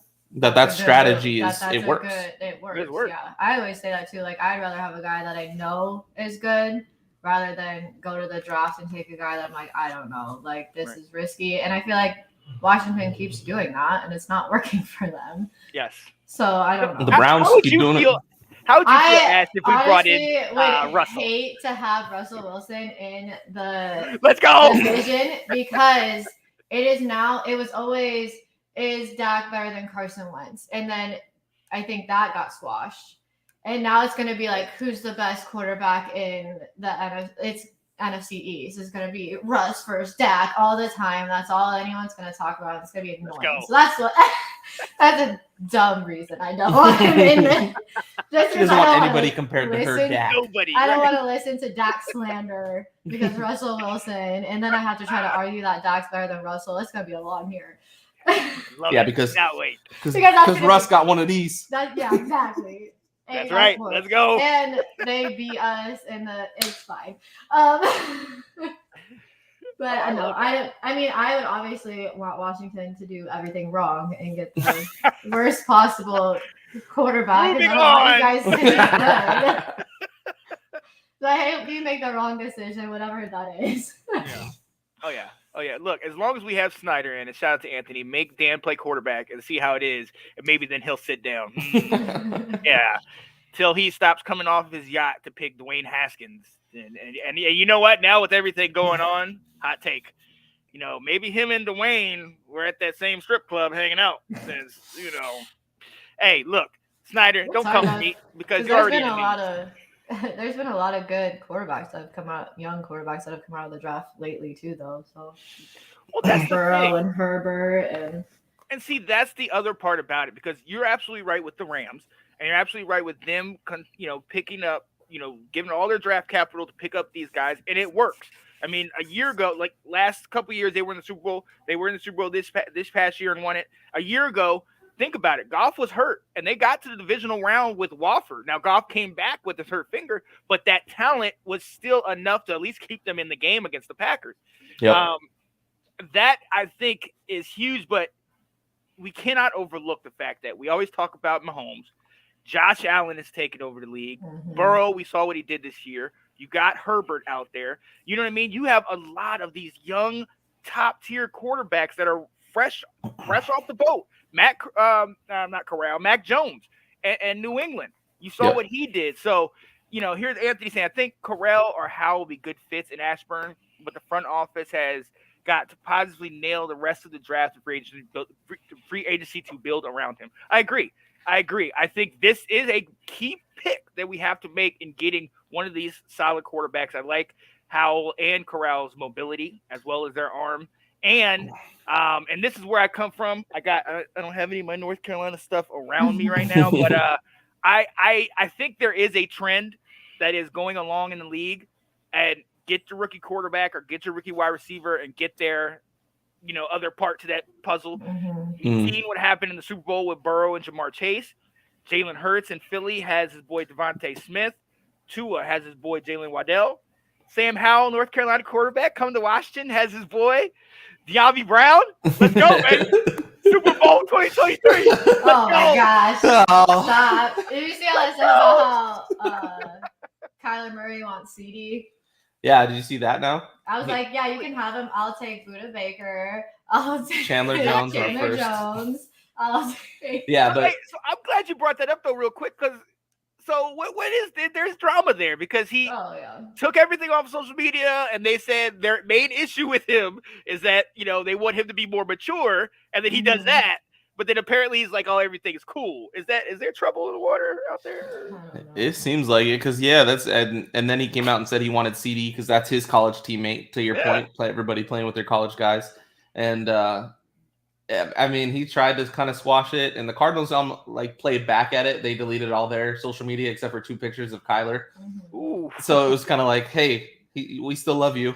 strategy it works. It works. Yeah, I always say that too. Like, I'd rather have a guy that I know is good rather than go to the draft and take a guy that I'm like, I don't know, like this is risky. And I feel like Washington keeps doing that, and it's not working for them. Yes. So I don't know. The Browns keep doing it. How would you feel if we brought in Russell? I hate to have Russell Wilson in the Let's go division, because it was always, is Dak better than Carson Wentz? And then I think that got squashed. And now it's going to be like, who's the best quarterback in the NFC East? It's going to be Russ versus Dak all the time. That's all anyone's going to talk about. It's going to be annoying. So that's a dumb reason I don't want him in there. She doesn't want anybody compared to her Dak. Nobody. I don't want to listen to Dak slander because Russell Wilson, and then I have to try to argue that Dak's better than Russell. It's going to be a long year. Because because Russ got one of these. Exactly. That's right. Let's go. And they beat us, and it's fine. But I know. I mean, I would obviously want Washington to do everything wrong and get the worst possible quarterback. Moving and I want on. you guys to be good. So I hope you make the wrong decision, whatever that is. Oh yeah. Look, as long as we have Snyder in, and shout out to Anthony, make Dan play quarterback and see how it is, and maybe then he'll sit down. Till he stops coming off his yacht to pick Dwayne Haskins. And you know what? Now with everything going on, hot take, maybe him and Dwayne were at that same strip club hanging out. Since hey, look, Snyder, don't come to me because you're already. There's been a lot of good quarterbacks that have come out, young quarterbacks that have come out of the draft lately too, though. So, that's Burrow and Herbert and see, that's the other part about it, because you're absolutely right with the Rams, and you're absolutely right with them, picking up, giving all their draft capital to pick up these guys, and it works. I mean, a year ago, like last couple of years, they were in the Super Bowl. They were in the Super Bowl this past year and won it. A year ago, think about it. Goff was hurt, and they got to the divisional round with Wofford. Now, Goff came back with his hurt finger, but that talent was still enough to at least keep them in the game against the Packers. Yep. That, I think, is huge, but we cannot overlook the fact that we always talk about Mahomes. Josh Allen has taken over the league. Mm-hmm. Burrow, we saw what he did this year. You got Herbert out there. You know what I mean? You have a lot of these young, top-tier quarterbacks that are fresh off the boat. Mac Jones and New England. You saw what he did. So, here's Anthony saying, I think Corral or Howe will be good fits in Ashburn, but the front office has got to positively nail the rest of the draft and free agency to build around him. I agree. I think this is a key pick that we have to make in getting one of these solid quarterbacks. I like Howell and Corral's mobility as well as their arm. And this is where I come from. I don't have any of my North Carolina stuff around me right now, but I think there is a trend that is going along in the league, and get your rookie quarterback or get your rookie wide receiver and get their other part to that puzzle. Mm-hmm. Seeing what happened in the Super Bowl with Burrow and Jamar Chase. Jalen Hurts in Philly has his boy Devontae Smith. Tua has his boy Jalen Waddell. Sam Howell, North Carolina quarterback, coming to Washington, has his boy De'Ami Brown. Let's go, baby. Super Bowl 2023. Oh my gosh. Stop. Did you see all that stuff about how Kyler Murray wants CD? Yeah, did you see that now? I was like, yeah, you can have him. I'll take Buda Baker. I'll take Chandler Jones. Yeah, but so I'm glad you brought that up though, real quick, because so what is there's drama there, because he took everything off social media, and they said their main issue with him is that they want him to be more mature, and then he does that. But then apparently he's like, "Oh, everything is cool." Is there trouble in the water out there? It seems like it, because that's and then he came out and said he wanted CD because that's his college teammate. To your point, everybody playing with their college guys, and I mean, he tried to kind of squash it, and the Cardinals played back at it. They deleted all their social media except for 2 pictures of Kyler. Ooh. So it was kind of like, hey, we still love you.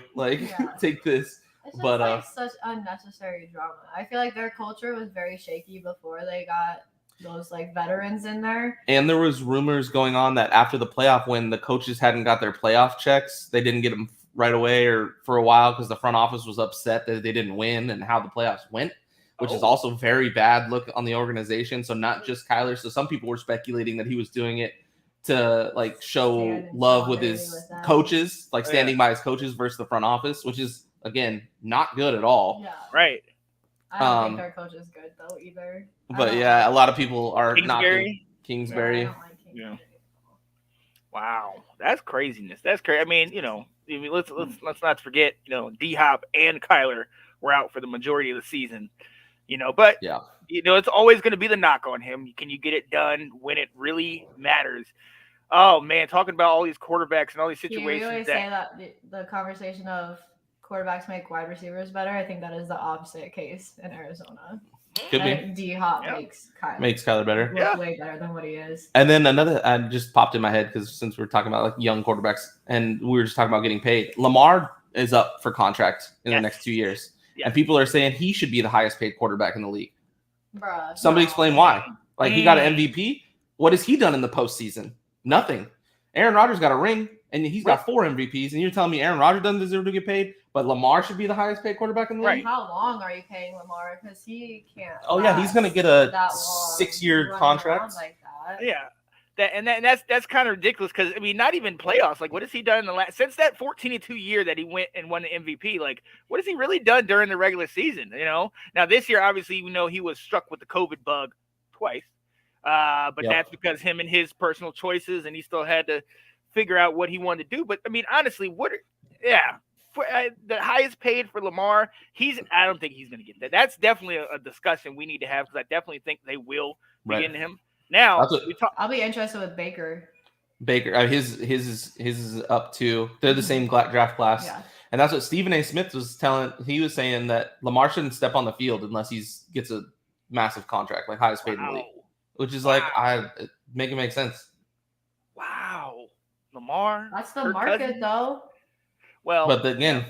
Take this. It's just such unnecessary drama. I feel like their culture was very shaky before they got those veterans in there. And there was rumors going on that after the playoff, when the coaches hadn't got their playoff checks, they didn't get them right away or for a while because the front office was upset that they didn't win and how the playoffs went, which is also very bad look on the organization. So not just Kyler. So some people were speculating that he was doing it to show love with his coaches, standing by his coaches versus the front office, which is, again, not good at all. Yeah. Right. I don't think their coach is good though either. But a lot of people are Kingsbury? not Kingsbury. Yeah, I don't like Kingsbury. Wow, that's craziness. That's crazy. I mean, let's not forget, D-Hop and Kyler were out for the majority of the season. But it's always going to be the knock on him. Can you get it done when it really matters? Oh man, talking about all these quarterbacks and all these situations. You always say that the conversation of quarterbacks make wide receivers better. I think that is the opposite case in Arizona. Could be. D-Hop makes Kyler better. Look way better than what he is. And then another just popped in my head because since we're talking about young quarterbacks and we were just talking about getting paid, Lamar is up for contract in the next 2 years. Yes. And people are saying he should be the highest paid quarterback in the league. Bruh. Somebody explain why. He got an MVP. What has he done in the postseason? Nothing. Aaron Rodgers got a ring, and he's got 4 MVPs, and you're telling me Aaron Rodgers doesn't deserve to get paid, but Lamar should be the highest paid quarterback in the league? How long are you paying Lamar? Because he can't. Oh, yeah, he's going to get a 6-year contract. Like that. Yeah. That's kind of ridiculous because, not even playoffs. What has he done in the last – since that 14-2 year that he went and won the MVP, what has he really done during the regular season, Now, this year, obviously, we know he was struck with the COVID bug twice. But that's because him and his personal choices, and he still had to figure out what he wanted to do. But, honestly, the highest paid for Lamar, I don't think he's going to get that. That's definitely a discussion we need to have because I definitely think they will be getting him. Now, I'll be interested with Baker. His is up too. They're the same draft class. Yeah. And that's what Stephen A. Smith was telling. He was saying that Lamar shouldn't step on the field unless he gets a massive contract, highest paid in the league. Which is make it make sense. Wow. Lamar. That's the market, though. Well, but again,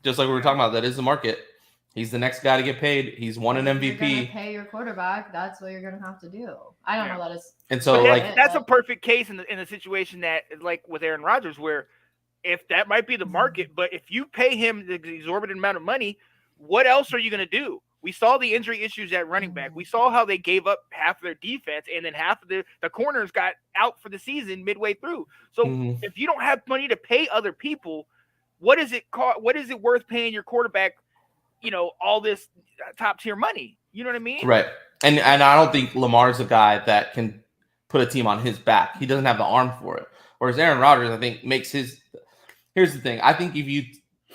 just like we were talking about, that is the market. He's the next guy to get paid. He's won an MVP. You're gonna pay your quarterback. That's what you're gonna have to do. I don't know that is. And so, that's a perfect case in the situation that, with Aaron Rodgers, where if that might be the market, but if you pay him the exorbitant amount of money, what else are you gonna do? We saw the injury issues at running back. We saw how they gave up half of their defense, and then half of the corners got out for the season midway through. So if you don't have money to pay other people, what is it worth paying your quarterback, all this top tier money? You know what I mean? Right. And I don't think Lamar's a guy that can put a team on his back. He doesn't have the arm for it. Whereas Aaron Rodgers, I think, makes his – here's the thing. I think if you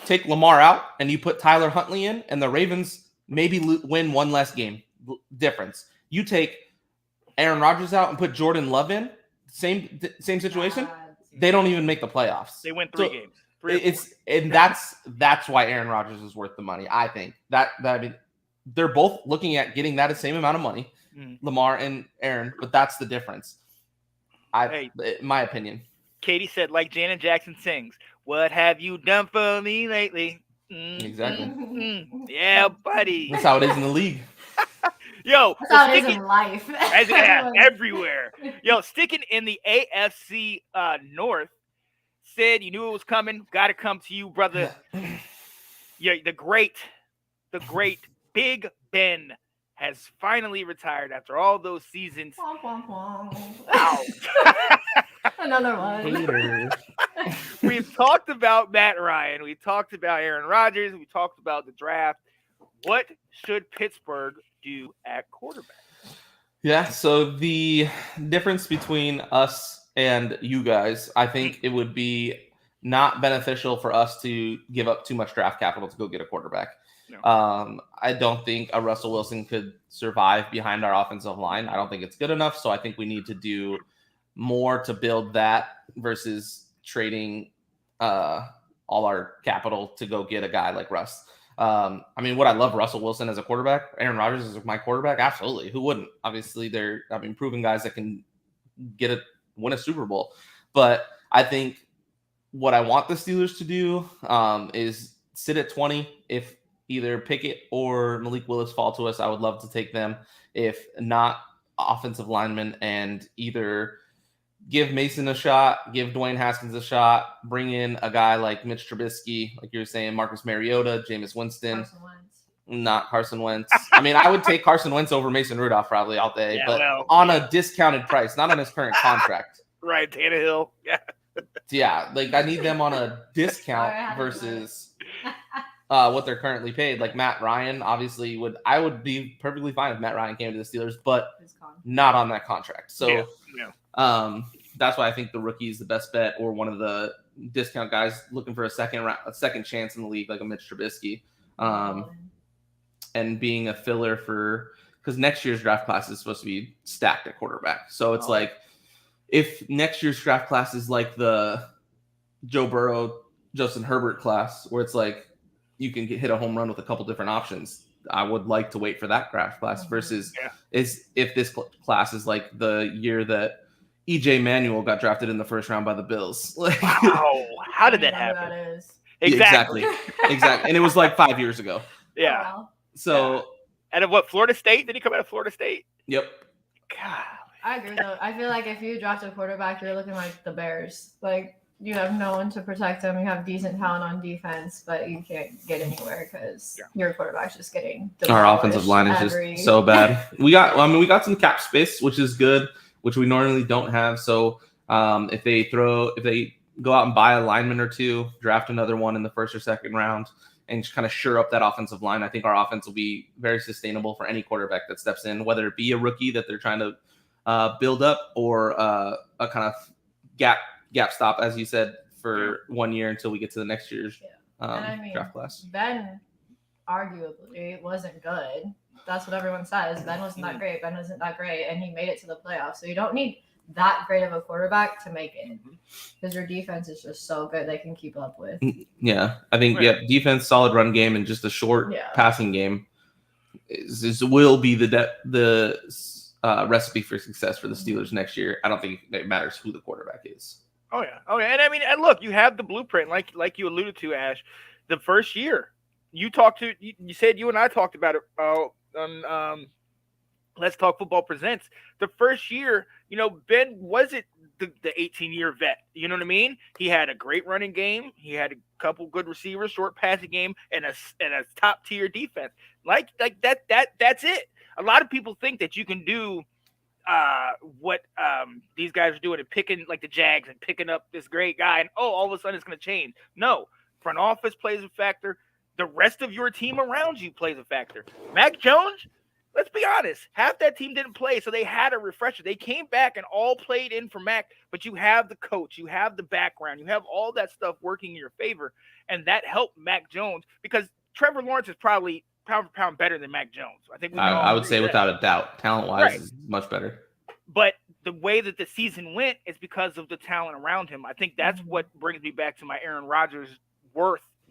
take Lamar out and you put Tyler Huntley in and the Ravens – maybe win one less game difference. You take Aaron Rodgers out and put Jordan Love in, same situation. They don't even make the playoffs. They win 3 games. That's why Aaron Rodgers is worth the money. I think that they're both looking at getting that same amount of money, Lamar and Aaron, but that's the difference. My opinion. Katie said, like Janet Jackson sings, "What have you done for me lately?" Exactly. Yeah, buddy. That's how it is in the league. Yo, that's how it is in life. Everywhere. Yo, sticking in the AFC North, said you knew it was coming. Got to come to you, brother. Yeah, the great Big Ben has finally retired after all those seasons. Wow. Another one. We've talked about Matt Ryan. We talked about Aaron Rodgers. We talked about the draft. What should Pittsburgh do at quarterback? Yeah, so the difference between us and you guys, I think it would be not beneficial for us to give up too much draft capital to go get a quarterback. No. I don't think a Russell Wilson could survive behind our offensive line. I don't think it's good enough. So I think we need to do more to build that versus trading all our capital to go get a guy like Russ. I mean, would I love Russell Wilson as a quarterback? Aaron Rodgers is my quarterback? Absolutely. Who wouldn't? Obviously, they're proven guys that can win a Super Bowl. But I think what I want the Steelers to do is sit at 20. If either Pickett or Malik Willis fall to us, I would love to take them. If not, offensive linemen, and either give Mason a shot, give Dwayne Haskins a shot, bring in a guy like Mitch Trubisky, like you were saying, Marcus Mariota, Jameis Winston. Not Carson Wentz. I mean, I would take Carson Wentz over Mason Rudolph probably all day, on a discounted price, not on his current contract. Right, Tannehill. Yeah. Yeah, like I need them on a discount versus what they're currently paid. Like Matt Ryan, obviously I would be perfectly fine if Matt Ryan came to the Steelers, but not on that contract. So that's why I think the rookie is the best bet, or one of the discount guys looking for a second chance in the league, like a Mitch Trubisky. And being a filler because next year's draft class is supposed to be stacked at quarterback. So it's like, if next year's draft class is like the Joe Burrow, Justin Herbert class, where it's like you can hit a home run with a couple different options, I would like to wait for that draft class versus if this class is like the year that EJ Manuel got drafted in the first round by the Bills. Wow. How did that happen? That is. Exactly. And it was like 5 years ago. Yeah. Oh, wow. So out of what, Florida State? Did he come out of Florida State? Yep. God. I agree though. I feel like if you draft a quarterback, you're looking like the Bears. Like, you have no one to protect them. You have decent talent on defense, but you can't get anywhere because your quarterback's just getting our offensive line is just so bad. We got some cap space, which is good, which we normally don't have. So if they go out and buy a lineman or two, draft another one in the first or second round, and just kind of shore up that offensive line, I think our offense will be very sustainable for any quarterback that steps in, whether it be a rookie that they're trying to build up, or a kind of gap stop, as you said, for 1 year until we get to the next year's draft class. Ben arguably wasn't good. That's what everyone says. Ben wasn't that great. Ben wasn't that great, and he made it to the playoffs. So you don't need that great of a quarterback to make it, because your defense is just so good they can keep up with. Yeah, I think defense, solid run game, and just a short passing game will be the recipe for success for the Steelers next year. I don't think it matters who the quarterback is. Oh yeah. And I mean, and look, you have the blueprint, like you alluded to, Ash. The first year, you said you and I talked about it on Let's Talk Football Presents. The first year, Ben wasn't the 18-year vet. You know what I mean? He had a great running game. He had a couple good receivers, short passing game, and a top tier defense. Like that. That's it. A lot of people think that you can do what these guys are doing and picking, like the Jags, and picking up this great guy, and all of a sudden it's going to change. No, front office plays a factor. The rest of your team around you plays a factor. Mac Jones, let's be honest, half that team didn't play, so they had a refresher. They came back and all played in for Mac, but you have the coach, you have the background, you have all that stuff working in your favor, and that helped Mac Jones, because Trevor Lawrence is probably pound for pound better than Mac Jones. I think I would say without a doubt, talent-wise, is much better. But the way that the season went is because of the talent around him. I think that's what brings me back to my Aaron Rodgers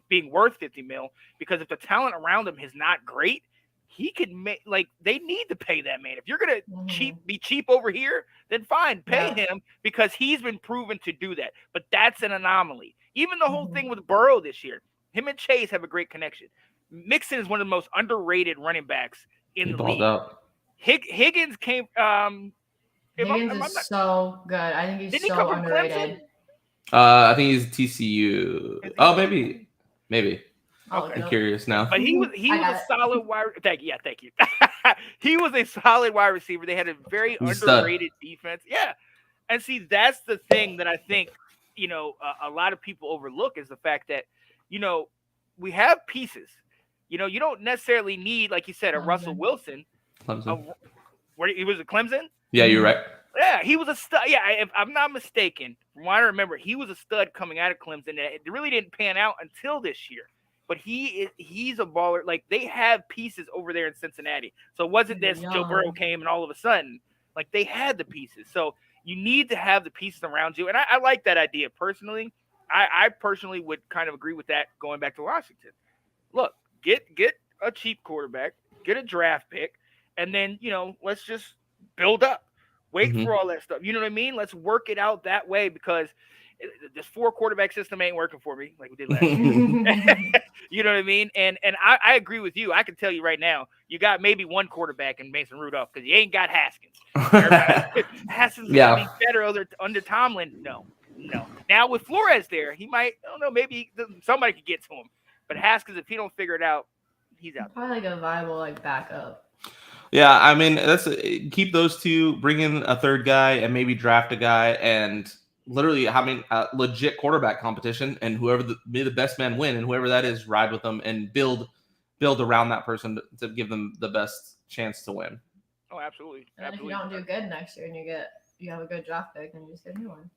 being worth $50 million, because if the talent around him is not great, he could make, they need to pay that man. If you're gonna be cheap over here, then fine, pay him, because he's been proven to do that. But that's an anomaly. Even the whole thing with Burrow this year, him and Chase have a great connection. Mixon is one of the most underrated running backs in the league. Higgins came. Higgins is so good. I think he's so underrated. I think he's TCU. Oh, maybe. Okay. I'm curious now. But he was a solid wide. Thank you. He was a solid wide receiver. They had a very underrated defense. Yeah, and see, that's the thing that I think a lot of people overlook, is the fact that we have pieces. You don't necessarily need, like you said, a Russell Wilson. Clemson. Where he was at Clemson? Yeah, you're right. Yeah, he was a stud. Yeah, if I'm not mistaken, from what I remember, he was a stud coming out of Clemson. And it really didn't pan out until this year. But he's a baller. Like, they have pieces over there in Cincinnati. So it wasn't this Joe Burrow came and all of a sudden, like, they had the pieces. So you need to have the pieces around you. And I like that idea personally. I personally would kind of agree with that going back to Washington. Look, get a cheap quarterback, get a draft pick, and then, let's just build up. Wait for all that stuff. You know what I mean? Let's work it out that way, because this 4-quarterback system ain't working for me like we did last year. You know what I mean? And I agree with you. I can tell you right now, you got maybe one quarterback in Mason Rudolph, because you ain't got Haskins. Haskins is going to be better under Tomlin. No. Now with Flores there, he might, I don't know, maybe somebody could get to him. But Haskins, if he don't figure it out, he's out. Probably like a viable backup. Yeah, I mean, keep those two, bring in a third guy, and maybe draft a guy, and literally having a legit quarterback competition, and whoever may the best man win, and whoever that is, ride with them and build around that person to give them the best chance to win. Oh, absolutely. And if you don't do good next year and you have a good draft pick, then you just get a new one.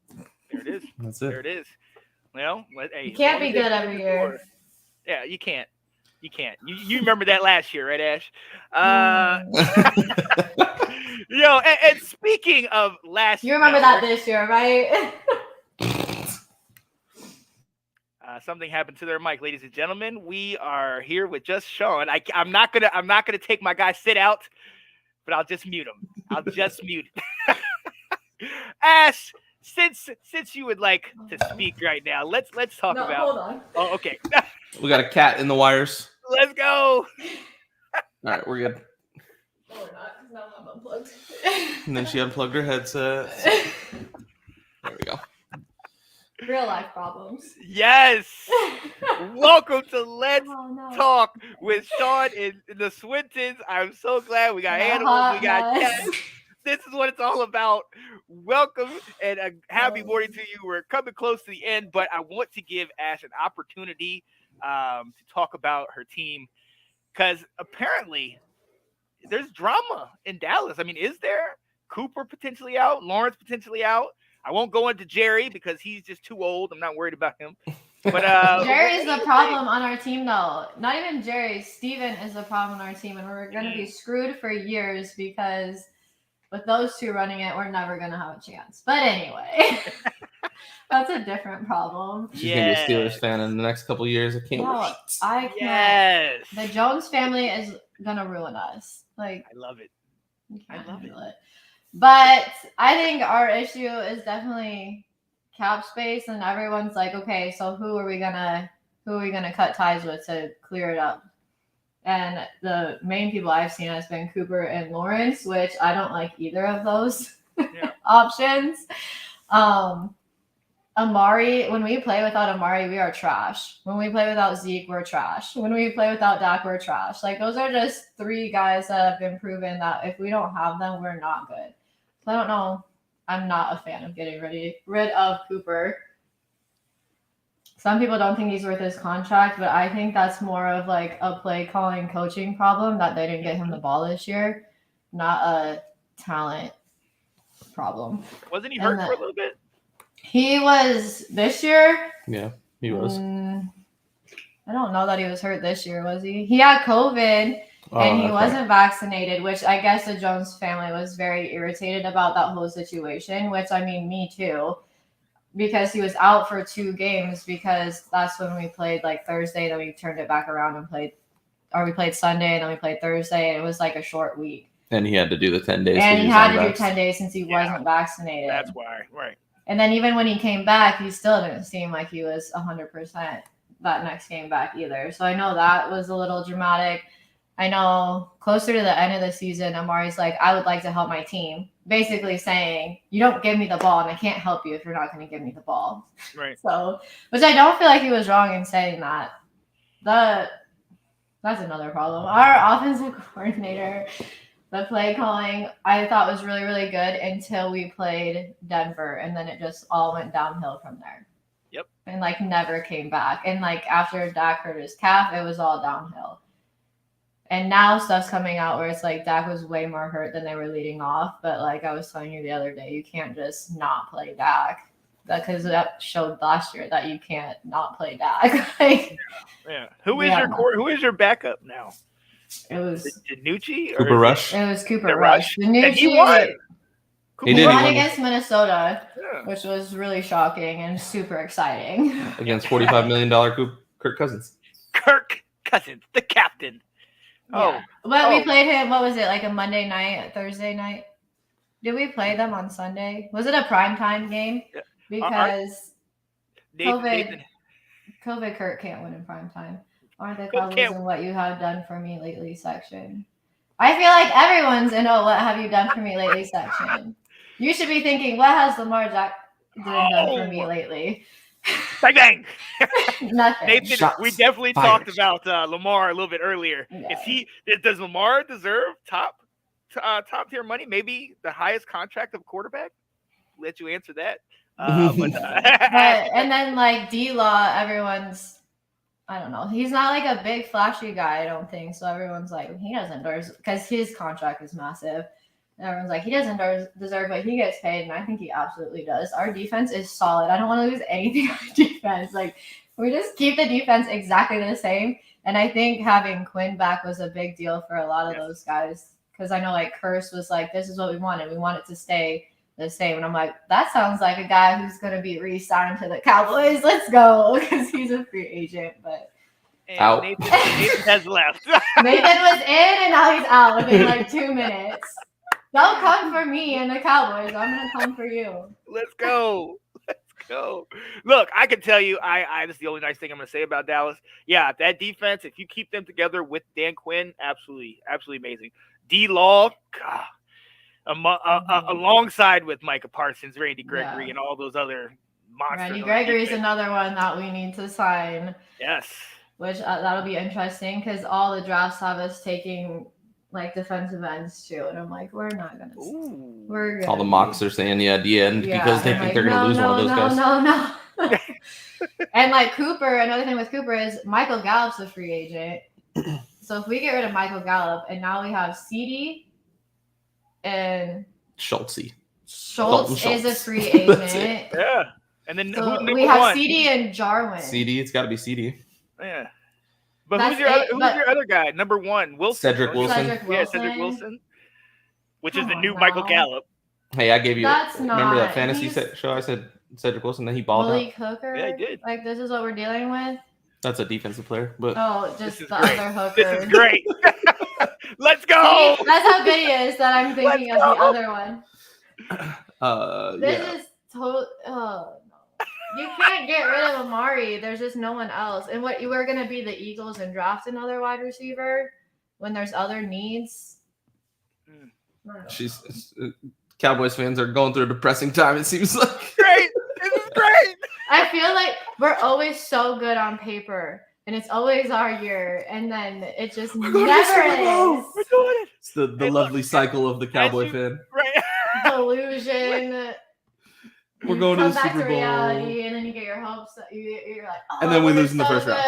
There it is. That's it. There it is. Well, you can't be good every year. Yeah, you can't. You remember that last year, right, Ash? And speaking of last year. You remember that this year, right? Something happened to their mic, ladies and gentlemen. We are here with just Sean. I'm not gonna take my guy sit out, but I'll just mute him. I'll just mute it. Ash, since you would like to speak right now, let's talk about. Hold on. Oh, okay. We got a cat in the wires. Let's go. All right, we're good. No, we're not, because now I'm unplugged. And then she unplugged her headset. There we go. Real life problems. Yes. Welcome to Let's Talk with Sean and the Swintons. I'm so glad we got animals, we got cats. This is what it's all about. Welcome and a happy morning to you. We're coming close to the end, but I want to give Ash an opportunity to talk about her team, because apparently there's drama in Dallas. I mean, is there? Cooper potentially out, Lawrence potentially out. I won't go into Jerry because he's just too old. I'm not worried about him. But Jerry's the problem on our team, though. Not even Jerry. Steven is the problem on our team, and we're going to be screwed for years, because with those two running it, we're never going to have a chance. But anyway, that's a different problem. She's going to be a Steelers fan in the next couple of years. I can't wait. I can't. Yes. The Jones family is going to ruin us. I love it. I love it. But I think our issue is definitely cap space, and everyone's like, okay, so who are we gonna cut ties with to clear it up? And the main people I've seen has been Cooper and Lawrence, which I don't like either of those options. Amari, when we play without Amari, we are trash. When we play without Zeke, we're trash. When we play without Dak, we're trash. Like, those are just three guys that have been proven that if we don't have them, we're not good. So I don't know. I'm not a fan of getting rid of Cooper. Some people don't think he's worth his contract, but I think that's more of like a play calling coaching problem, that they didn't get him the ball this year, not a talent problem. Wasn't he hurt for a little bit? He was this year. Yeah, he was. I don't know that he was hurt this year, was he? He had COVID and he wasn't vaccinated, which I guess the Jones family was very irritated about that whole situation, which, I mean, me too, because he was out for 2 games, because that's when we played like Thursday, then we turned it back around and we played Sunday, and then we played Thursday, and it was like a short week. And he had to do the 10 days. And he had to do 10 days since he wasn't vaccinated. That's why, right. And then even when he came back, he still didn't seem like he was 100% that next game back either. So I know that was a little dramatic. I know closer to the end of the season, Amari's like, I would like to help my team. Basically saying, you don't give me the ball, and I can't help you if you're not going to give me the ball. Right. So, which I don't feel like he was wrong in saying that. That's another problem. Our offensive coordinator, the play calling, I thought was really, really good until we played Denver, and then it just all went downhill from there. Yep. And like never came back. And like after Dak hurt his calf, it was all downhill. And now stuff's coming out where it's like Dak was way more hurt than they were leading off. But like I was telling you the other day, you can't just not play Dak. because that showed last year that you can't not play Dak. Like, yeah. Who is your backup now? it was Danucci? Cooper Rush. It was Cooper The Rush. And he won. He won against Minnesota, which was really shocking and super exciting. Against $45 million Kirk Cousins. Kirk Cousins, the captain. Yeah. But we played him, what was it, like a Monday night, a Thursday night? Did we play them on Sunday? Was it a primetime game? Yeah. Because Nathan. COVID Kirk can't win in primetime. Aren't they Cowboys in what you have done for me lately section? I feel like everyone's in what have you done for me lately section. You should be thinking, what has Lamar Jackson done for me lately? Bang, bang. Nothing. Nathan, we definitely talked about Lamar a little bit earlier. Yeah. Does Lamar deserve top tier money? Maybe the highest contract of quarterback? Let you answer that. And then like D-Law, everyone's, I don't know. He's not like a big flashy guy, I don't think. So everyone's like, he doesn't deserve, because his contract is massive. And everyone's like, he doesn't deserve what he gets paid. And I think he absolutely does. Our defense is solid. I don't want to lose anything on defense. Like, we just keep the defense exactly the same. And I think having Quinn back was a big deal for a lot of those guys. Because I know like Curse was like, this is what we wanted. We want it to stay the same. And I'm like, that sounds like a guy who's going to be re-signed to the Cowboys. Let's go. Because he's a free agent. But out. Nathan has left. Nathan was in and now he's out within like 2 minutes. Don't come for me and the Cowboys. I'm going to come for you. Let's go. Let's go. Look, I can tell you, this is the only nice thing I'm going to say about Dallas. Yeah, that defense, if you keep them together with Dan Quinn, absolutely, absolutely amazing. D-Law, alongside with Micah Parsons, Randy Gregory, and all those other monsters. Randy Gregory is another one that we need to sign. Yes. Which that'll be interesting because all the drafts have us taking like defensive ends too, and I'm like, we're not gonna. We're gonna all the mocks are saying because they think they're gonna lose one of those guys. No. And like Cooper, another thing with Cooper is Michael Gallup's a free agent. So if we get rid of Michael Gallup and now we have CD and Schultz is a free agent. Yeah, and then so we have CD and Jarwin. CD, it's got to be CD. Yeah. But who's your other guy? Number one, Wilson. Cedric Wilson. Yeah, Cedric Wilson. Which is the new Michael Gallup. Hey, I gave you. That's remember that fantasy show? I said Cedric Wilson. Then he balled Malik out. Hooker. Yeah, he did. Like this is what we're dealing with. That's a defensive player, but just the other Hooker. This is great. Let's go. See, that's how good he is. That I'm thinking of the other one. This is total. Oh. You can't get rid of Amari. There's just no one else. And what you were going to be the Eagles and draft another wide receiver when there's other needs. Cowboys fans are going through a depressing time. It seems like great. This is great. I feel like we're always so good on paper, and it's always our year, and then it just never is. We're doing it. It's the lovely cycle of the Cowboy fan. Right. Delusion. We're going to the back Super to Bowl. reality, and then you get your hopes. You're like, oh, and then we lose in the first round.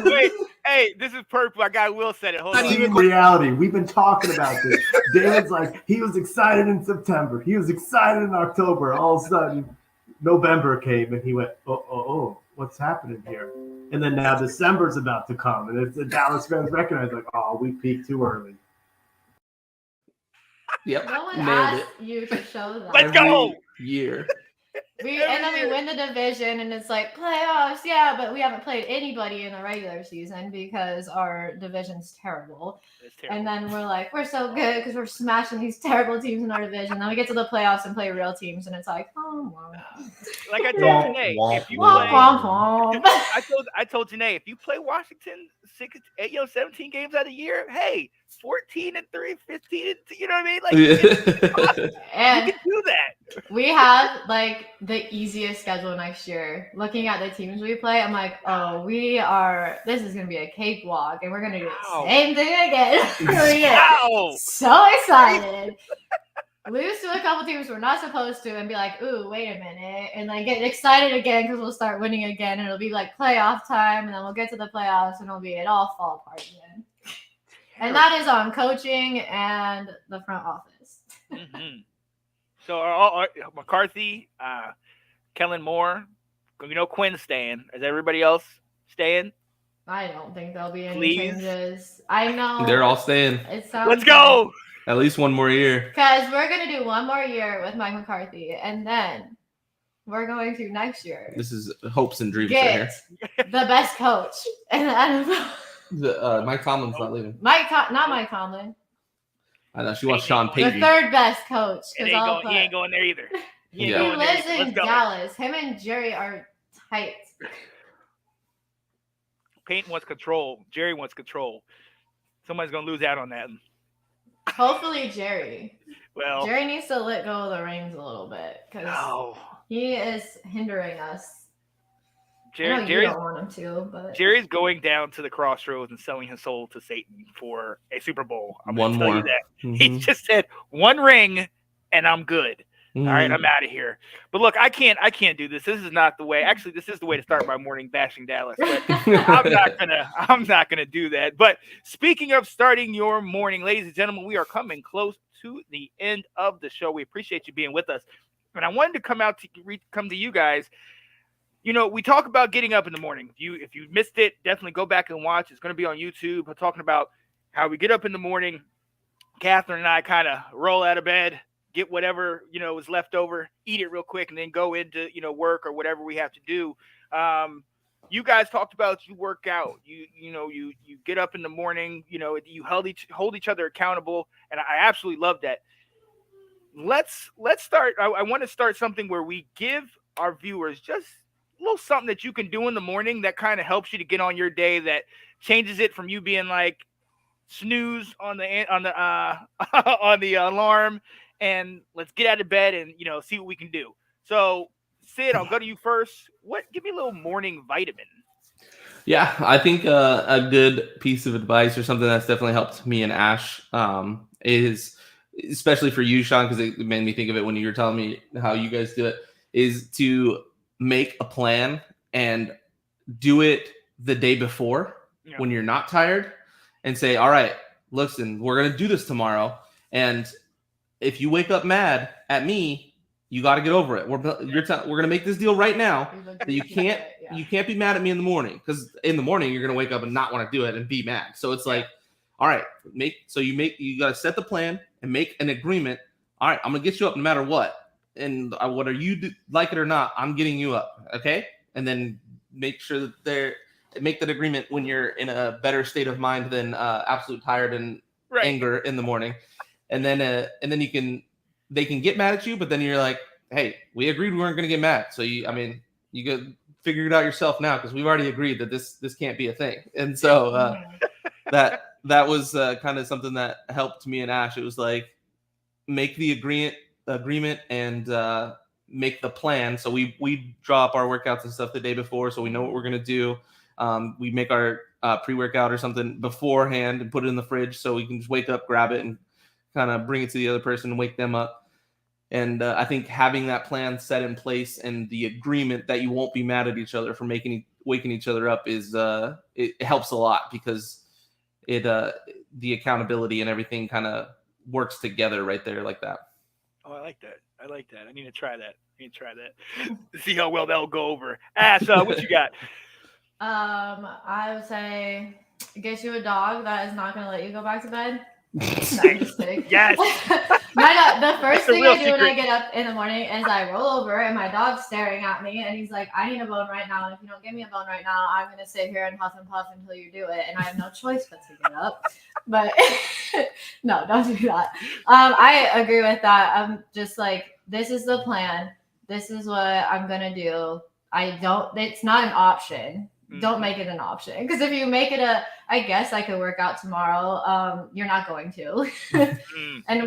Wait, hey, this is perfect. My guy Will said it. Hold on. Not even reality. We've been talking about this. Dan's like, he was excited in September. He was excited in October. All of a sudden, November came, and he went, oh, what's happening here? And then now December's about to come, and it's the Dallas fans recognize, like, oh, we peaked too early. Yep. No one nailed asked it. you to show that. Let's go. Year. And then we win the division, and it's like playoffs, yeah, but we haven't played anybody in the regular season because our division's terrible. It's terrible. And then we're like, we're so good because we're smashing these terrible teams in our division. Then we get to the playoffs and play real teams, and it's like, like I told Janae, if you play, I told Janae, if you play Washington 17 games out of the year, hey, 14-3, 15, you know what I mean? Like, you can do that. We have like the easiest schedule next year. Looking at the teams we play, I'm like, oh, this is gonna be a cakewalk, and we're gonna do the same thing again. So excited. Lose to a couple teams we're not supposed to, and be like, ooh, wait a minute, and then get excited again because we'll start winning again, and it'll be like playoff time, and then we'll get to the playoffs, and it all fall apart again. And that is on coaching and the front office. Mm-hmm. So McCarthy, Kellen Moore. Quinn's staying. Is everybody else staying? I don't think there'll be any Please? changes. I know. They're all staying. It sounds Let's go. At least one more year. Because we're going to do one more year with Mike McCarthy, and then we're going to next year This is hopes and dreams right get here. the best coach in the NFL. Mike Tomlin's not leaving. Not Mike Tomlin. I know she wants Peyton. Sean The Payton. third best coach. He 'cause ain't going there either. He Yeah. lives Let's in go. Dallas. Him and Jerry are tight. Peyton wants control. Jerry wants control. Somebody's going to lose out on that. Hopefully, Jerry. Well, Jerry needs to let go of the reins a little bit because no. he is hindering us. I know you Jerry's, don't want him to, but Jerry's going down to the crossroads and selling his soul to Satan for a Super Bowl. I'm One gonna tell you more. that. He just said one ring and I'm good. Mhm. All right, I'm out of here. But look, I can't do this. This is not the way. Actually, this is the way to start my morning bashing Dallas. But I'm not gonna do that. But speaking of starting your morning, ladies and gentlemen, we are coming close to the end of the show. We appreciate you being with us. And I wanted to come to you guys. We talk about getting up in the morning. If you missed it, definitely go back and watch. It's going to be on YouTube. We're talking about how we get up in the morning. Catherine and I kind of roll out of bed, get whatever, is left over, eat it real quick, and then go into, work or whatever we have to do. You guys talked about you work out. You get up in the morning, you hold each other accountable, and I absolutely love that. Let's start. I want to start something where we give our viewers just a little something that you can do in the morning that kind of helps you to get on your day, that changes it from you being like snooze on the on the alarm, and let's get out of bed and see what we can do. So Sid, I'll go to you first. Give me a little morning vitamin. Yeah, I think a good piece of advice or something that's definitely helped me and Ash is, especially for you, Sean, because it made me think of it when you were telling me how you guys do it, is to make a plan and do it the day before when you're not tired, and say, all right, listen, we're going to do this tomorrow. And if you wake up mad at me, you got to get over it. We're going to make this deal right now that you can't be mad at me in the morning, because in the morning you're going to wake up and not want to do it and be mad. So it's like, all right, you got to set the plan and make an agreement. All right, I'm going to get you up no matter what. And whether you like it or not, I'm getting you up, okay? And then make sure that make that agreement when you're in a better state of mind than absolute tired and anger in the morning. And then they can get mad at you, but then you're like, hey, we agreed we weren't going to get mad. So you could figure it out yourself now, because we've already agreed that this can't be a thing. And so that was kind of something that helped me and Ash. It was like, make the agreement and make the plan. So we draw up our workouts and stuff the day before, so we know what we're going to do. We make our pre-workout or something beforehand and put it in the fridge, so we can just wake up, grab it, and kind of bring it to the other person and wake them up. And I think having that plan set in place and the agreement that you won't be mad at each other for waking each other up is it helps a lot, because the accountability and everything kind of works together right there like that. Oh, I like that. I need to try that. See how well that'll go over. Ash, what you got? I would say get you a dog that is not going to let you go back to bed. No, I'm just kidding. Yes. The first thing I do secret. when I get up in the morning is I roll over, and my dog's staring at me, and he's like, I need a bone right now. And if you don't give me a bone right now, I'm going to sit here and huff and puff until you do it. And I have no choice but to get up. But no, don't do that. I agree with that. I'm just like, this is the plan. This is what I'm going to do. It's not an option. Don't make it an option. Because if you make it I guess I could work out tomorrow, you're not going to. And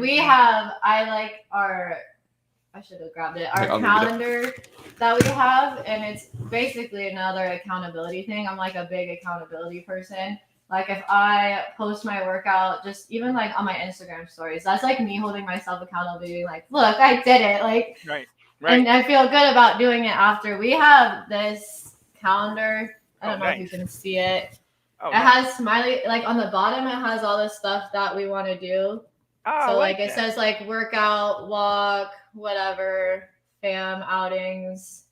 I should have grabbed it, our calendar that we have. And it's basically another accountability thing. I'm like a big accountability person. Like if I post my workout, just even like on my Instagram stories, that's like me holding myself accountable, being like, look, I did it. Like, right. And I feel good about doing it after. We have this calendar. I don't know if you can see it. It has smiley, like on the bottom, it has all the stuff that we want to do. So like it says like workout, walk, whatever, fam outings,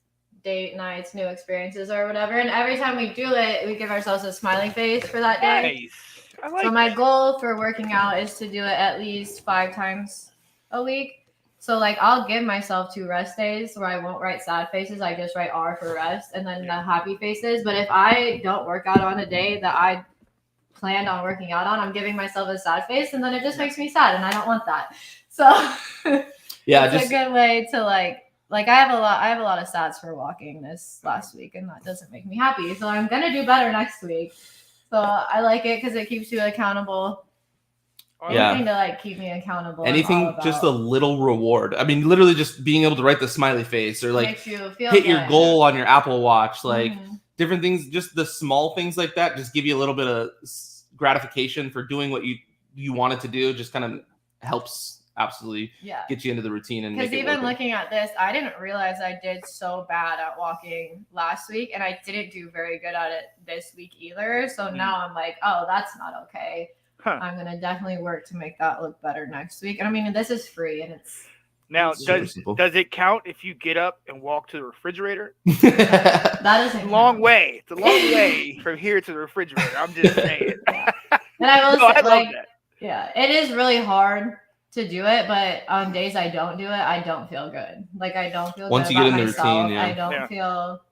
date nights, new experiences or whatever. And every time we do it, we give ourselves a smiley face for that day. Nice. I like So my that. goal for working out is to do it at least 5 times a week. So like I'll give myself 2 rest days where I won't write sad faces. I just write R for rest and then the happy faces. But if I don't work out on a day that I planned on working out on, I'm giving myself a sad face and then it just makes me sad and I don't want that. So Yeah, it's a good way to like I have a lot of stats for walking this last week and that doesn't make me happy. So I'm gonna do better next week. So I like it because it keeps you accountable. Anything to like keep me accountable. Anything, just a little reward. I mean, literally just being able to write the smiley face or like makes you feel hit good. your goal on your Apple Watch, like Mhm. different things, just the small things like that, just give you a little bit of gratification for doing what you wanted to do. Just kind of helps absolutely get you into the routine. And because even looking at this, I didn't realize I did so bad at walking last week and I didn't do very good at it this week either. So now I'm like, oh, that's not okay. I'm gonna definitely work to make that look better next week. And I mean, this is free and it's now does it count if you get up and walk to the refrigerator? That isn't a long way. It's a long way from here to the refrigerator. I'm just saying. And I will say, I love that. Yeah, it is really hard to do it, but on days I don't do it, I don't feel good. Like I don't feel once good you get in about the myself. routine, I don't feel.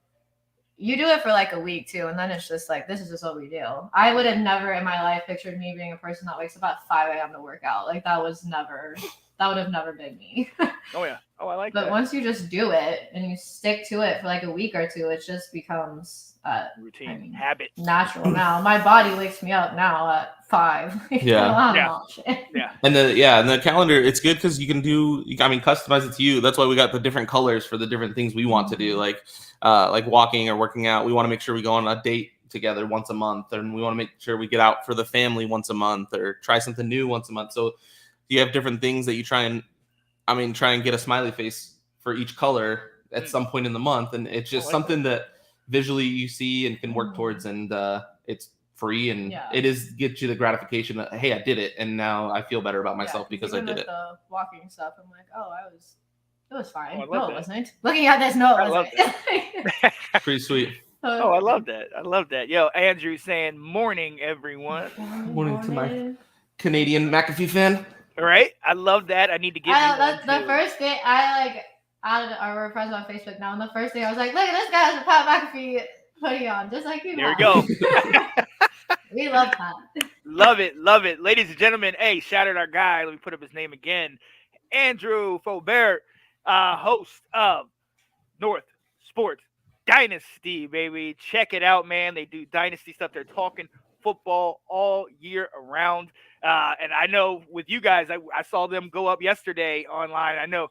You do it for like a week too, and then it's just like this is just what we do. I would have never in my life pictured me being a person that wakes up at 5 a.m. to work out. Like that would have never been me. Oh yeah. Oh, I like but that. But once you just do it and you stick to it for like a week or two, it just becomes routine, habit, natural. Now my body wakes me up now at 5. Yeah. And the calendar, it's good because you can customize it to you. That's why we got the different colors for the different things we want to do, like walking or working out. We want to make sure we go on a date together once a month, and we want to make sure we get out for the family once a month or try something new once a month. So you have different things that you try and get a smiley face for each color at some point in the month, and it's just something that visually you see and can work towards, and it's free, and it gets you the gratification that, hey, I did it, and now I feel better about myself because I did it. The walking stuff, I'm like, it was fine. No, it wasn't. Looking at this, no, it wasn't. Pretty sweet. Oh, I love that. Yo, Andrew saying morning, everyone. Morning to my Canadian McAfee fan. All right, I love that. I need to get that's the first day I we're friends on Facebook now, and the first thing I was like, look at this guy has a Pat McAfee hoodie on, just like you. There we go. We love Pat. Love it. Ladies and gentlemen, hey, shout out our guy. Let me put up his name again. Andrew Faubert, host of North Sports Dynasty, baby. Check it out, man. They do Dynasty stuff. They're talking football all year around. And I know with you guys, I saw them go up yesterday online. I know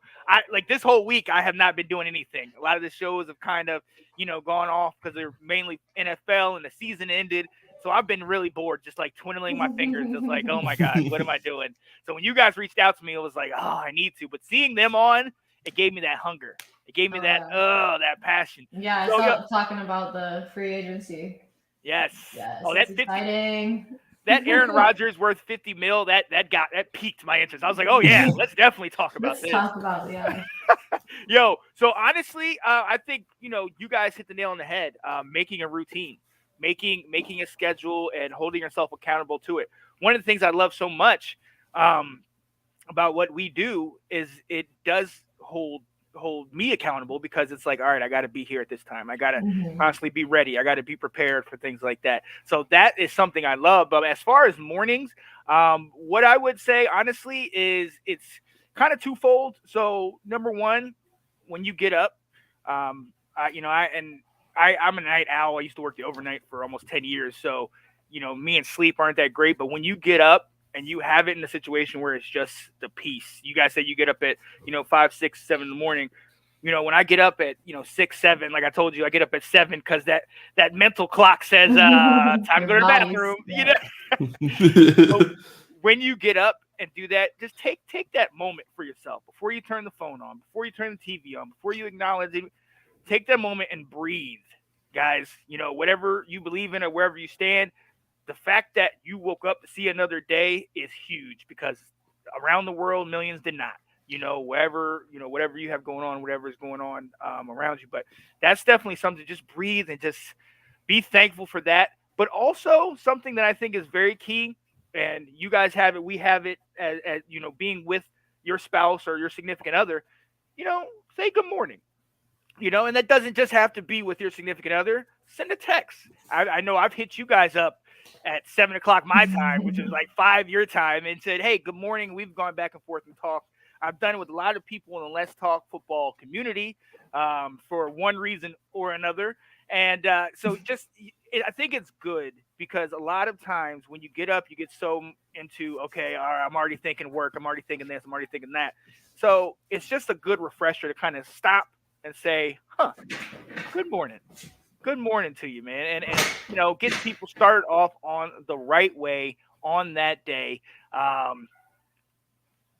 this whole week I have not been doing anything. A lot of the shows have kind of, gone off because they're mainly NFL and the season ended. So I've been really bored, just like twiddling my fingers, just like, oh my God, what am I doing? So when you guys reached out to me, it was like, oh, I need to. But seeing them on, it gave me that hunger. It gave me that passion. Yeah, I saw talking about the free agency. Yes. Oh, that's exciting. That Aaron Rodgers worth $50 million, that piqued my interest. I was like, oh yeah, let's definitely talk about this. Talk about it, Yo, so honestly, I think you guys hit the nail on the head. Making a routine, making a schedule, and holding yourself accountable to it. One of the things I love so much about what we do is it does hold me accountable, because it's like, all right, I got to be here at this time. I got to constantly be ready. I got to be prepared for things like that. So that is something I love. But as far as mornings, what I would say, honestly, is it's kind of twofold. So number one, when you get up, I'm a night owl. I used to work the overnight for almost 10 years. So, me and sleep aren't that great. But when you get up and you have it in a situation where it's just the peace, you guys said you get up at, 5, 6, 7 in the morning. When I get up at, 6, 7, like I told you, I get up at 7 because that mental clock says time to go to the bathroom. So when you get up and do that, just take that moment for yourself before you turn the phone on, before you turn the TV on, before you acknowledge it. Take that moment and breathe, guys. Whatever you believe in or wherever you stand, the fact that you woke up to see another day is huge, because around the world, millions did not. whatever you have going on, whatever is going on around you. But that's definitely something. Just breathe and just be thankful for that. But also something that I think is very key, and you guys have it, we have it, as being with your spouse or your significant other, say good morning. And that doesn't just have to be with your significant other. Send a text. I know I've hit you guys up at 7:00 my time, which is like 5 your time, and said, "Hey, good morning." We've gone back and forth and talked. I've done it with a lot of people in the Let's Talk Football community for one reason or another. And so I think it's good because a lot of times when you get up, you get so into, okay, all right, I'm already thinking work. I'm already thinking this. I'm already thinking that. So it's just a good refresher to kind of stop and say, good morning. Good morning to you, man. And get people started off on the right way on that day.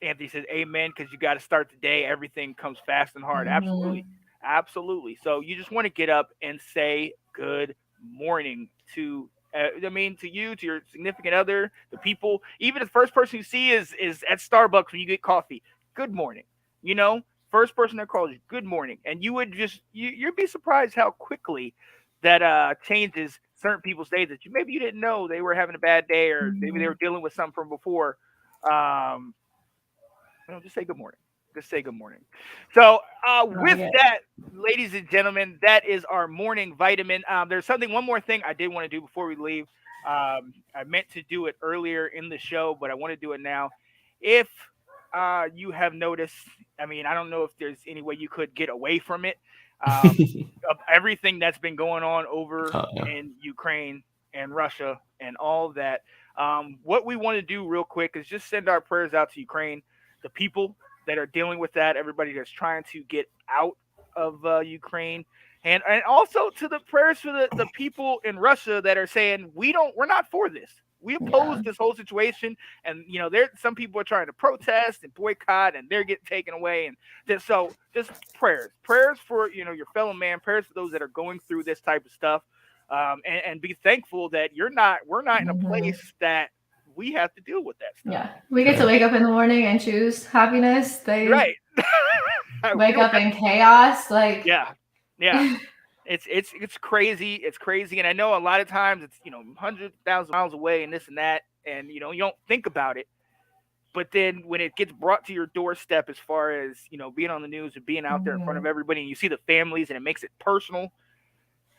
Anthony says, amen, because you got to start the day. Everything comes fast and hard. Absolutely. Absolutely. So you just want to get up and say good morning to you, to your significant other, the people. Even the first person you see is at Starbucks when you get coffee. Good morning. First person that calls you, good morning. And you would you'd be surprised how quickly that changes certain people's days that maybe you didn't know they were having a bad day, or maybe they were dealing with something from before. Just say good morning. Just say good morning. So with that, ladies and gentlemen, that is our morning vitamin. There's one more thing I did want to do before we leave. I meant to do it earlier in the show, but I want to do it now. If you have noticed, I don't know if there's any way you could get away from it. Of everything that's been going on over in Ukraine and Russia and all of that. What we want to do real quick is just send our prayers out to Ukraine, the people that are dealing with that, everybody that's trying to get out of Ukraine, and also to the prayers for the people in Russia that are saying we're not for this. We oppose this whole situation, and some people are trying to protest and boycott, and they're getting taken away, and just prayers for your fellow man, prayers for those that are going through this type of stuff, and be thankful that we're not in a place that we have to deal with that stuff. Yeah, we get to wake up in the morning and choose happiness. They wake up in chaos, like yeah. It's crazy. It's crazy. And I know a lot of times it's, 100,000 miles away and this and that. And, you don't think about it. But then when it gets brought to your doorstep, as far as, being on the news and being out there in front of everybody, and you see the families and it makes it personal,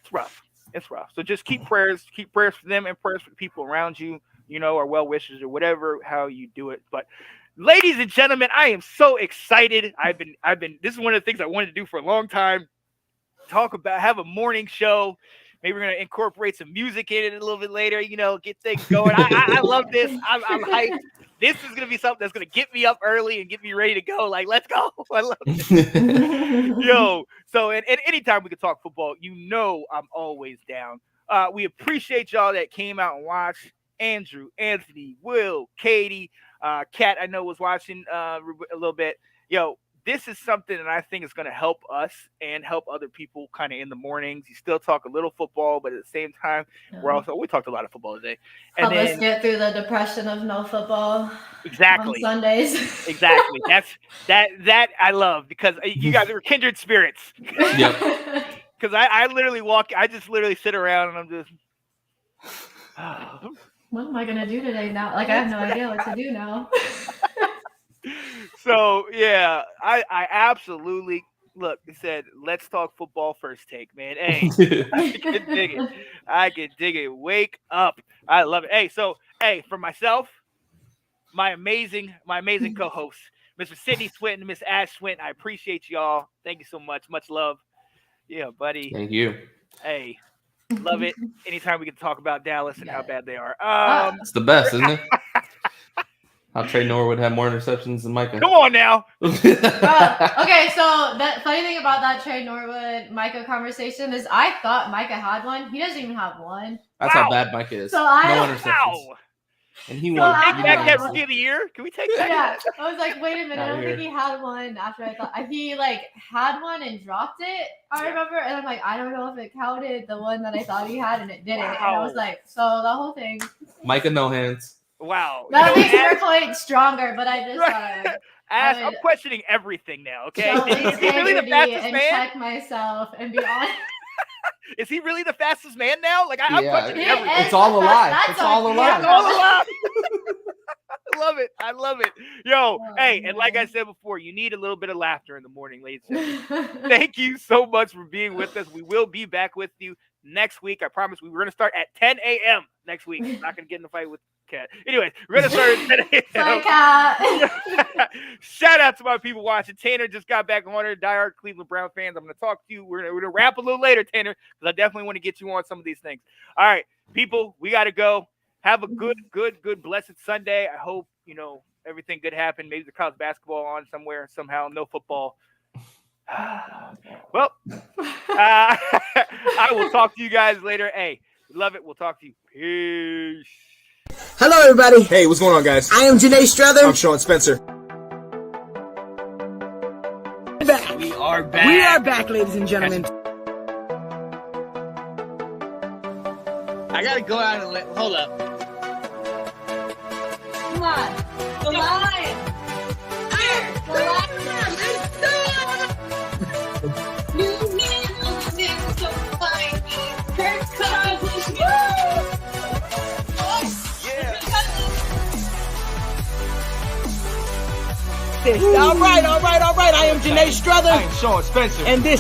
it's rough. It's rough. So just keep prayers for them and prayers for the people around you, or well wishes or whatever, how you do it. But ladies and gentlemen, I am so excited. This is one of the things I wanted to do for a long time. Have a morning show. Maybe we're going to incorporate some music in it a little bit later, get things going. I love this. I'm hyped. This is going to be something that's going to get me up early and get me ready to go. Like, let's go. I love this. So and anytime we can talk football, I'm always down. We appreciate y'all that came out and watched. Andrew, Anthony, Will, Katie, Kat, I know was watching a little bit. This is something that I think is going to help us and help other people kind of in the mornings. You still talk a little football, but at the same time, we talked a lot of football today. And help us get through the depression of no football. Exactly. On Sundays. Exactly. That I love, because you guys are kindred spirits. Yep. Because I just literally sit around and I'm just, what am I going to do today now? Like, I have no idea what to do now. So, yeah, I absolutely, look, it said, let's talk football first take, man. Hey, I can dig it. I can dig it. Wake up. I love it. Hey, for myself, my amazing co-hosts, Mr. Sydney Swinton, Miss Ash Swinton, I appreciate y'all. Thank you so much. Much love. Yeah, buddy. Thank you. Hey, love it. Anytime we can talk about Dallas and how bad they are. It's the best, isn't it? How Trey Norwood had more interceptions than Micah. Come on now. Okay, so the funny thing about that Trey Norwood Micah conversation is I thought Micah had one. He doesn't even have one. That's how bad Micah is. So no interceptions. Wow. And he won. won. Take back that rookie of the year. Can we take that? Yeah. I was like, wait a minute. I don't think he had one after I thought he had one and dropped it. I remember, and I'm like, I don't know if it counted the one that I thought he had, and it didn't. Wow. And I was like, so the whole thing. Micah no hands. Wow. That You makes know, your point stronger, but I just thought I would. I'm questioning everything now, okay? show Is he really the integrity fastest and man? check myself and be honest. Is he really the fastest man now? Like, I'm Yeah, questioning He everything. is It's all a the lie. that's It's all a yeah, lie. It's all a lie. I love it. I love it. Yo, Oh, hey, and like I man. said before, you need a little bit of laughter in the morning, ladies and gentlemen. Thank you so much for being with us. We will be back with you next week. I promise we were going to start at 10 a.m. next week. I'm not going to get in a fight with Kat. Anyways, we're going to start at 10 a.m. Bye, Kat. Shout out to my people watching. Tanner just got back on her. Diehard Cleveland Brown fans. I'm going to talk to you. We're going to wrap a little later, Tanner, because I definitely want to get you on some of these things. All right, people, we got to go. Have a good, blessed Sunday. I hope, everything good happened. Maybe the college basketball on somewhere, somehow. No football. Well, I will talk to you guys later. Hey, love it. We'll talk to you. Peace. Hello, everybody. Hey, what's going on, guys? I am Janae Strother. I'm Sean Spencer. We are back, ladies and gentlemen. I gotta go out and hold up. Come on. The line. The All right. I am Janae Strother. I am Sean Spencer. And this